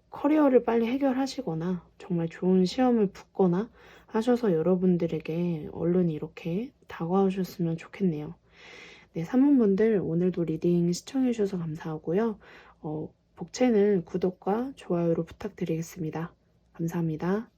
커리어를 빨리 해결하시거나 정말 좋은 시험을 붙거나 하셔서 여러분들에게 얼른 이렇게 다가오셨으면 좋겠네요. 네, 사모분들 오늘도 리딩 시청해주셔서 감사하고요. 복채는 구독과 좋아요로 부탁드리겠습니다. 감사합니다.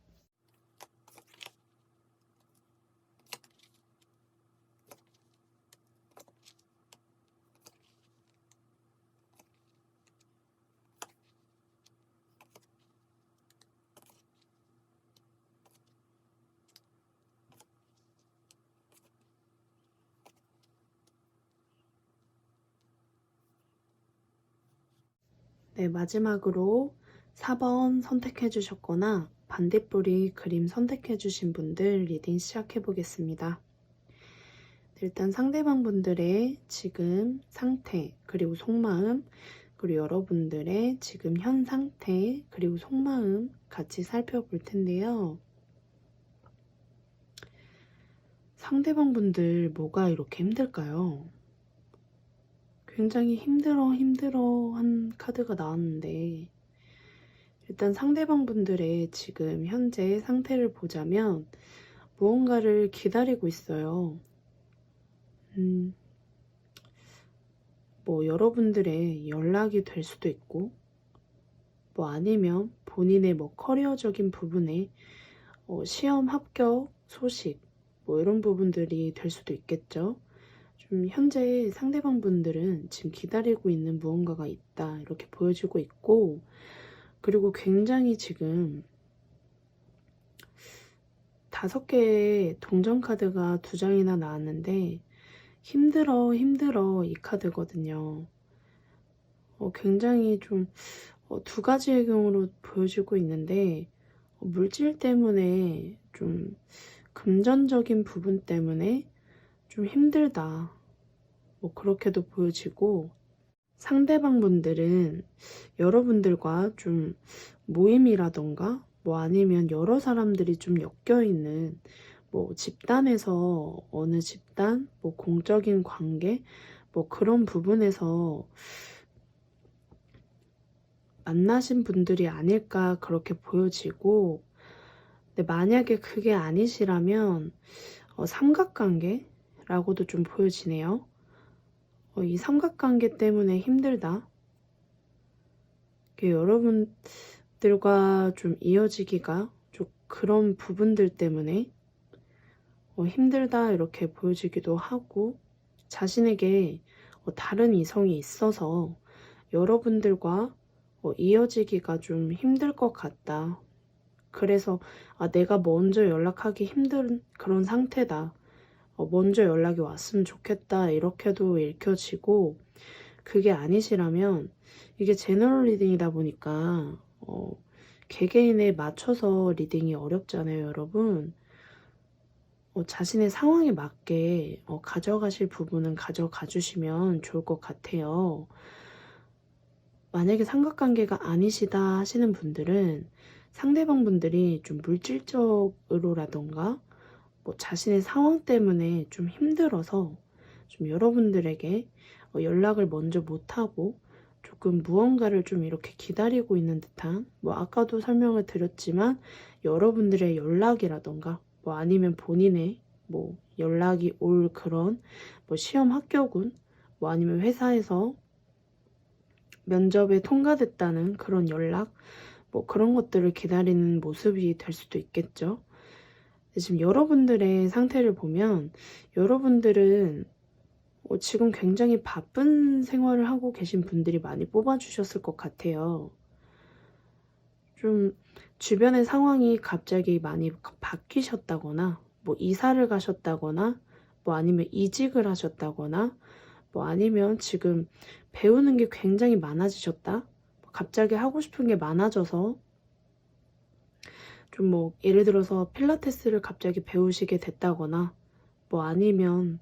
네, 마지막으로 4번 선택해 주셨거나 반딧불이 그림 선택해 주신 분들 리딩 시작해 보겠습니다. 일단 상대방 분들의 지금 상태, 그리고 속마음, 그리고 여러분들의 지금 현 상태, 그리고 속마음 같이 살펴볼 텐데요. 상대방 분들 뭐가 이렇게 힘들까요? 굉장히 힘들어 한 카드가 나왔는데, 일단 상대방 분들의 지금 현재 상태를 보자면 무언가를 기다리고 있어요. 뭐 여러분들의 연락이 될 수도 있고, 뭐 아니면 본인의 뭐 커리어적인 부분에 시험 합격 소식, 뭐 이런 부분들이 될 수도 있겠죠. 좀 현재 상대방 분들은 지금 기다리고 있는 무언가가 있다 이렇게 보여지고 있고, 그리고 굉장히 지금 5개의 동전 카드가 2장이나 나왔는데 힘들어 이 카드거든요. 굉장히 좀 2가지의 경우로 보여지고 있는데, 물질 때문에 좀 금전적인 부분 때문에 좀 힘들다, 뭐 그렇게도 보여지고, 상대방 분들은 여러분들과 좀 모임이라던가 뭐 아니면 여러 사람들이 좀 엮여 있는 뭐 집단에서 어느 집단, 뭐 공적인 관계, 뭐 그런 부분에서 만나신 분들이 아닐까 그렇게 보여지고, 근데 만약에 그게 아니시라면 삼각관계라고도 좀 보여지네요. 이 삼각관계 때문에 힘들다, 여러분들과 좀 이어지기가 좀 그런 부분들 때문에 힘들다 이렇게 보여지기도 하고, 자신에게 다른 이성이 있어서 여러분들과 이어지기가 좀 힘들 것 같다. 그래서 내가 먼저 연락하기 힘든 그런 상태다. 먼저 연락이 왔으면 좋겠다 이렇게도 읽혀지고, 그게 아니시라면 이게 제너럴 리딩이다 보니까 개개인에 맞춰서 리딩이 어렵잖아요, 여러분. 자신의 상황에 맞게 가져가실 부분은 가져가 주시면 좋을 것 같아요. 만약에 삼각관계가 아니시다 하시는 분들은 상대방 분들이 좀 물질적으로라던가 뭐 자신의 상황 때문에 좀 힘들어서 좀 여러분들에게 연락을 먼저 못하고 조금 무언가를 좀 이렇게 기다리고 있는 듯한, 뭐 아까도 설명을 드렸지만 여러분들의 연락이라던가 뭐 아니면 본인의 뭐 연락이 올 그런 뭐 시험 합격운, 뭐 아니면 회사에서 면접에 통과됐다는 그런 연락, 뭐 그런 것들을 기다리는 모습이 될 수도 있겠죠. 지금 여러분들의 상태를 보면 여러분들은 지금 굉장히 바쁜 생활을 하고 계신 분들이 많이 뽑아주셨을 것 같아요. 좀 주변의 상황이 갑자기 많이 바뀌셨다거나, 뭐 이사를 가셨다거나, 뭐 아니면 이직을 하셨다거나, 뭐 아니면 지금 배우는 게 굉장히 많아지셨다, 갑자기 하고 싶은 게 많아져서 좀 뭐 예를 들어서 필라테스를 갑자기 배우시게 됐다거나, 뭐 아니면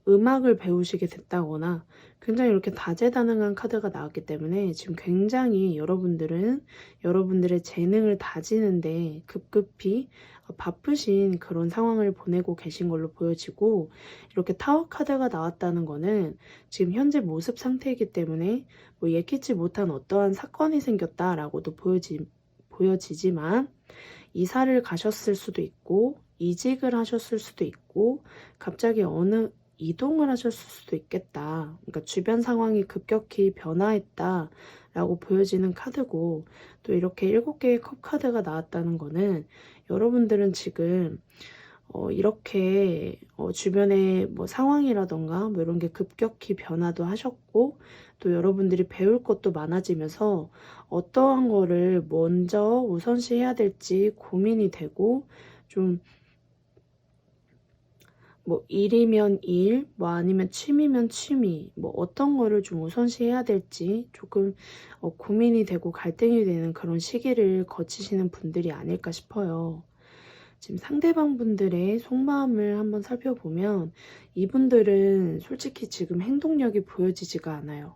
음악을 배우시게 됐다거나, 굉장히 이렇게 다재다능한 카드가 나왔기 때문에 지금 굉장히 여러분들은 여러분들의 재능을 다지는데 급급히 바쁘신 그런 상황을 보내고 계신 걸로 보여지고, 이렇게 타워 카드가 나왔다는 거는 지금 현재 모습 상태이기 때문에 뭐 예기치 못한 어떠한 사건이 생겼다라고도 보여지지만, 이사를 가셨을 수도 있고 이직을 하셨을 수도 있고 갑자기 어느 이동을 하셨을 수도 있겠다. 그러니까 주변 상황이 급격히 변화했다 라고 보여지는 카드고, 또 이렇게 7개의 컵 카드가 나왔다는 거는 여러분들은 지금 이렇게 주변의 뭐 상황이라던가 뭐 이런 게 급격히 변화도 하셨고, 또 여러분들이 배울 것도 많아지면서 어떠한 거를 먼저 우선시해야 될지 고민이 되고, 좀 뭐 일이면 일, 뭐 아니면 취미면 취미, 뭐 어떤 거를 좀 우선시해야 될지 조금 고민이 되고 갈등이 되는 그런 시기를 거치시는 분들이 아닐까 싶어요. 지금 상대방 분들의 속마음을 한번 살펴보면 이분들은 솔직히 지금 행동력이 보여지지가 않아요.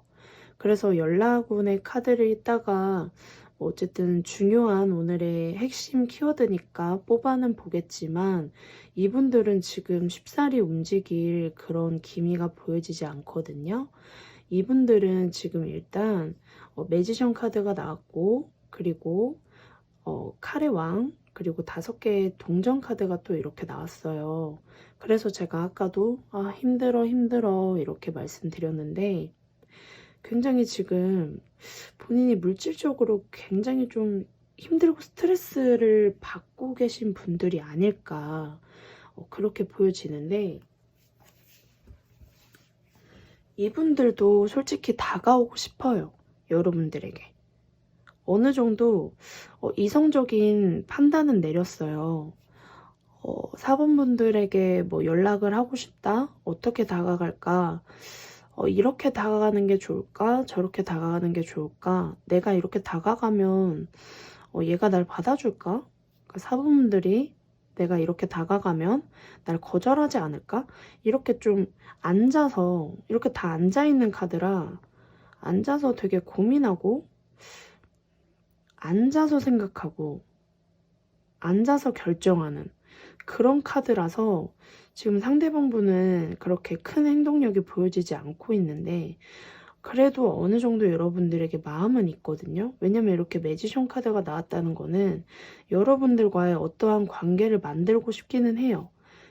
그래서 연락운의 카드를 읽다가 뭐 어쨌든 중요한 오늘의 핵심 키워드니까 뽑아는 보겠지만, 이분들은 지금 쉽사리 움직일 그런 기미가 보여지지 않거든요. 이분들은 지금 일단 매지션 카드가 나왔고, 그리고 칼의 왕, 그리고 5개의 동전 카드가 또 이렇게 나왔어요. 그래서 제가 아까도 힘들어 힘들어 이렇게 말씀드렸는데, 굉장히 지금 본인이 물질적으로 굉장히 좀 힘들고 스트레스를 받고 계신 분들이 아닐까, 그렇게 보여지는데, 이분들도 솔직히 다가오고 싶어요. 여러분들에게. 어느 정도 이성적인 판단은 내렸어요. 4번분들에게 뭐 연락을 하고 싶다? 어떻게 다가갈까? 이렇게 다가가는 게 좋을까? 저렇게 다가가는 게 좋을까? 내가 이렇게 다가가면 얘가 날 받아줄까? 그러니까 4번분들이 내가 이렇게 다가가면 날 거절하지 않을까? 이렇게 좀 앉아서, 이렇게 다 앉아있는 카드라 앉아서 되게 고민하고, 앉아서 생각하고, 앉아서 결정하는 그런 카드라서 지금 상대방 분은 그렇게 큰 행동력이 보여지지 않고 있는데, 그래도 어느 정도 여러분들에게 마음은 있거든요. 왜냐면 이렇게 매지션 카드가 나왔다는 거는 여러분들과의 어떠한 관계를 만들고 싶기는 해요.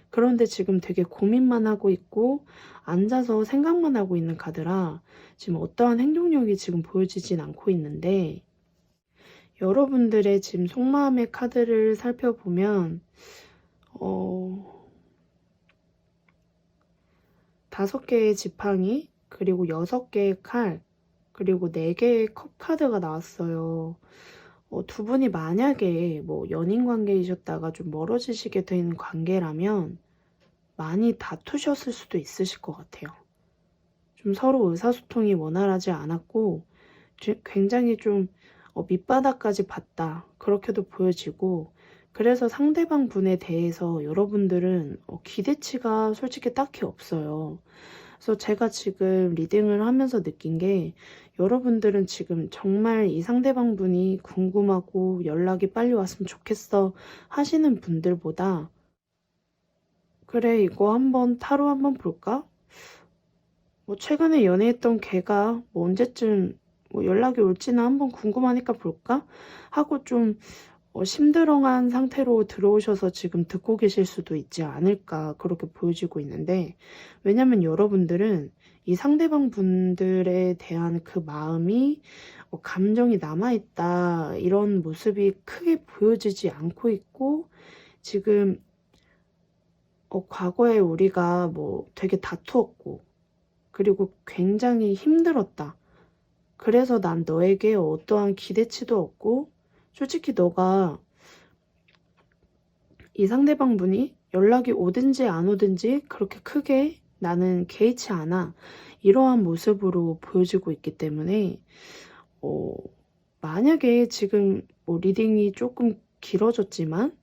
그런데 지금 되게 고민만 하고 있고 앉아서 생각만 하고 있는 카드라 지금 어떠한 행동력이 지금 보여지진 않고 있는데, 여러분들의 지금 속마음의 카드를 살펴보면 5개의 지팡이, 그리고 6개의 칼, 그리고 4개의 컵 카드가 나왔어요. 두 분이 만약에 뭐 연인 관계이셨다가 좀 멀어지시게 된 관계라면 많이 다투셨을 수도 있으실 것 같아요. 좀 서로 의사소통이 원활하지 않았고, 굉장히 좀 밑바닥까지 봤다, 그렇게도 보여지고, 그래서 상대방 분에 대해서 여러분들은 기대치가 솔직히 딱히 없어요. 그래서 제가 지금 리딩을 하면서 느낀 게, 여러분들은 지금 정말 이 상대방 분이 궁금하고 연락이 빨리 왔으면 좋겠어 하시는 분들보다, 그래 이거 한번 타로 한번 볼까? 뭐 최근에 연애했던 걔가 뭐 언제쯤 뭐 연락이 올지나 한번 궁금하니까 볼까? 하고 좀 심드렁한 상태로 들어오셔서 지금 듣고 계실 수도 있지 않을까, 그렇게 보여지고 있는데, 왜냐면 여러분들은 이 상대방 분들에 대한 그 마음이 감정이 남아있다 이런 모습이 크게 보여지지 않고 있고, 지금 과거에 우리가 뭐 되게 다투었고, 그리고 굉장히 힘들었다. 그래서 난 너에게 어떠한 기대치도 없고, 솔직히 너가 이 상대방 분이 연락이 오든지 안 오든지 그렇게 크게 나는 개의치 않아, 이러한 모습으로 보여지고 있기 때문에 만약에 지금 뭐 리딩이 조금 길어졌지만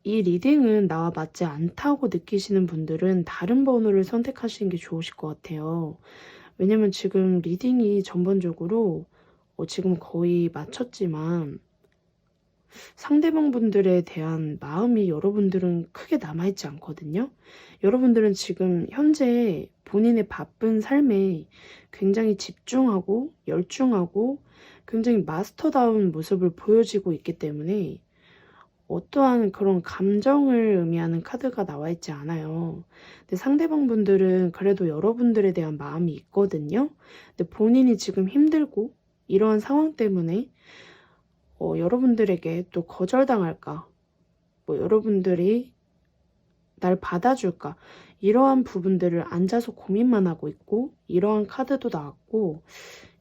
이 리딩은 나와 맞지 않다고 느끼시는 분들은 다른 번호를 선택하시는 게 좋으실 것 같아요. 왜냐면 지금 리딩이 전반적으로 지금 거의 마쳤지만 상대방 분들에 대한 마음이 여러분들은 크게 남아있지 않거든요. 여러분들은 지금 현재 본인의 바쁜 삶에 굉장히 집중하고 열중하고 굉장히 마스터다운 모습을 보여지고 있기 때문에 어떠한 그런 감정을 의미하는 카드가 나와 있지 않아요. 근데 상대방 분들은 그래도 여러분들에 대한 마음이 있거든요. 근데 본인이 지금 힘들고 이러한 상황 때문에 여러분들에게 또 거절당할까, 뭐 여러분들이 날 받아줄까, 이러한 부분들을 앉아서 고민만 하고 있고, 이러한 카드도 나왔고,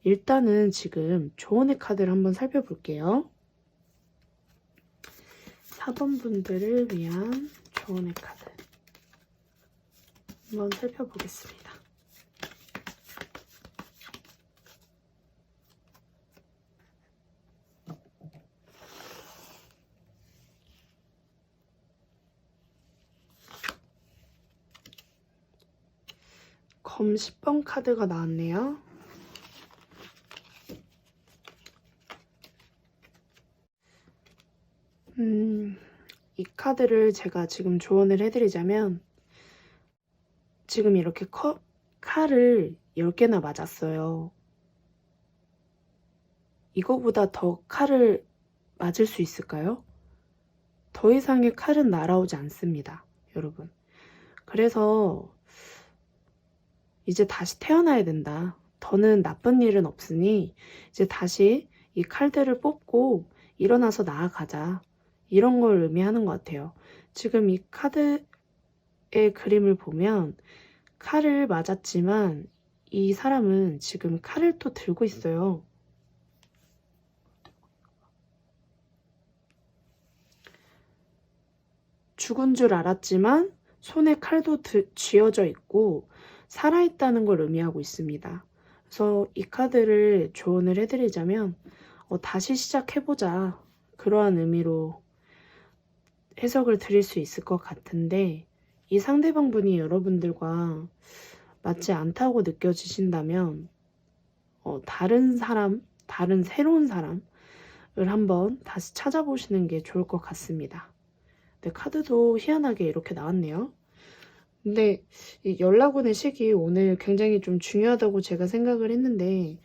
일단은 지금 조언의 카드를 한번 살펴볼게요. 4번 분들을 위한 조언의 카드 한번 살펴보겠습니다. 검 10번 카드가 나왔네요. 이 카드를 제가 지금 조언을 해드리자면, 지금 이렇게 칼을 10개나 맞았어요. 이거보다 더 칼을 맞을 수 있을까요? 더 이상의 칼은 날아오지 않습니다, 여러분. 그래서 이제 다시 태어나야 된다. 더는 나쁜 일은 없으니 이제 다시 이 칼들을 뽑고 일어나서 나아가자. 이런 걸 의미하는 것 같아요. 지금 이 카드의 그림을 보면 칼을 맞았지만 이 사람은 지금 칼을 또 들고 있어요. 죽은 줄 알았지만 손에 칼도 쥐어져 있고 살아있다는 걸 의미하고 있습니다. 그래서 이 카드를 조언을 해드리자면 다시 시작해보자, 그러한 의미로 해석을 드릴 수 있을 것 같은데, 이 상대방 분이 여러분들과 맞지 않다고 느껴지신다면 다른 사람, 다른 새로운 사람을 한번 다시 찾아보시는 게 좋을 것 같습니다. 네, 카드도 희한하게 이렇게 나왔네요. 근데 이 연락운의 시기 오늘 굉장히 좀 중요하다고 제가 생각을 했는데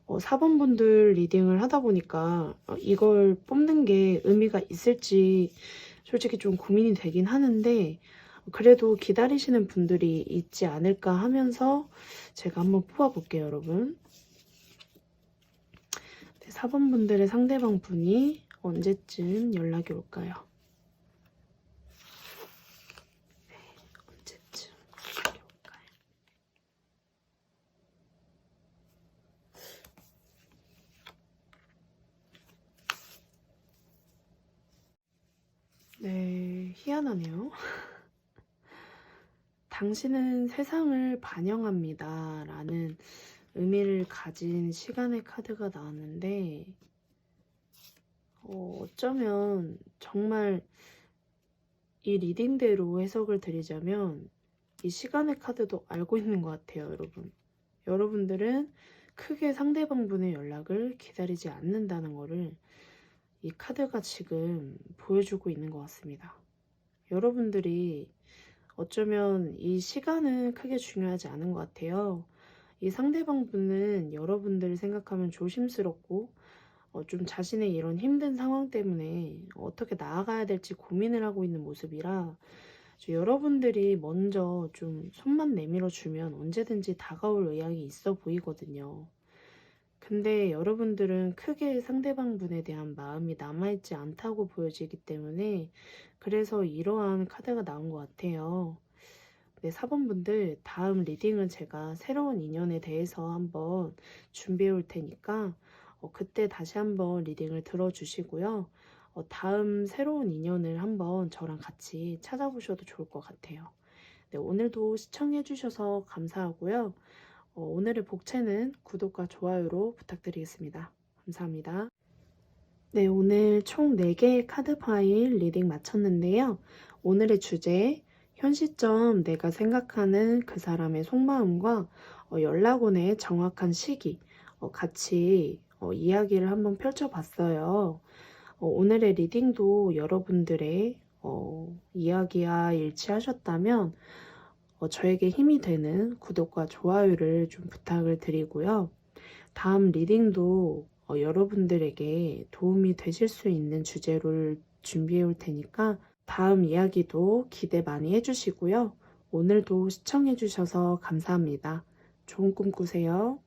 4번 분들 리딩을 하다 보니까 이걸 뽑는 게 의미가 있을지 솔직히 좀 고민이 되긴 하는데, 그래도 기다리시는 분들이 있지 않을까 하면서 제가 한번 뽑아볼게요, 여러분. 4번 분들의 상대방 분이 언제쯤 연락이 올까요? 언제쯤 연락이 올까요? 네, 희한하네요. 당신은 세상을 반영합니다 라는 의미를 가진 시간의 카드가 나왔는데, 어쩌면 정말 이 리딩대로 해석을 드리자면 이 시간의 카드도 알고 있는 것 같아요, 여러분. 여러분들은 크게 상대방 분의 연락을 기다리지 않는다는 거를 이 카드가 지금 보여주고 있는 것 같습니다. 여러분들이 어쩌면 이 시간은 크게 중요하지 않은 것 같아요. 이 상대방 분은 여러분들을 생각하면 조심스럽고 좀 자신의 이런 힘든 상황 때문에 어떻게 나아가야 될지 고민을 하고 있는 모습이라, 여러분들이 먼저 좀 손만 내밀어 주면 언제든지 다가올 의향이 있어 보이거든요. 근데 여러분들은 크게 상대방 분에 대한 마음이 남아있지 않다고 보여지기 때문에 그래서 이러한 카드가 나온 것 같아요. 네, 4번 분들 다음 리딩은 제가 새로운 인연에 대해서 한번 준비해 올 테니까 그때 다시 한번 리딩을 들어주시고요. 다음 새로운 인연을 한번 저랑 같이 찾아보셔도 좋을 것 같아요. 네, 오늘도 시청해 주셔서 감사하고요. 오늘의 복채는 구독과 좋아요로 부탁드리겠습니다. 감사합니다. 네, 오늘 총 4개의 카드 파일 리딩 마쳤는데요. 오늘의 주제, 현 시점 내가 생각하는 그 사람의 속마음과 연락원의 정확한 시기 같이 이야기를 한번 펼쳐봤어요. 오늘의 리딩도 여러분들의 이야기와 일치하셨다면 저에게 힘이 되는 구독과 좋아요를 좀 부탁을 드리고요. 다음 리딩도 여러분들에게 도움이 되실 수 있는 주제를 준비해 올 테니까 다음 이야기도 기대 많이 해주시고요. 오늘도 시청해 주셔서 감사합니다. 좋은 꿈 꾸세요.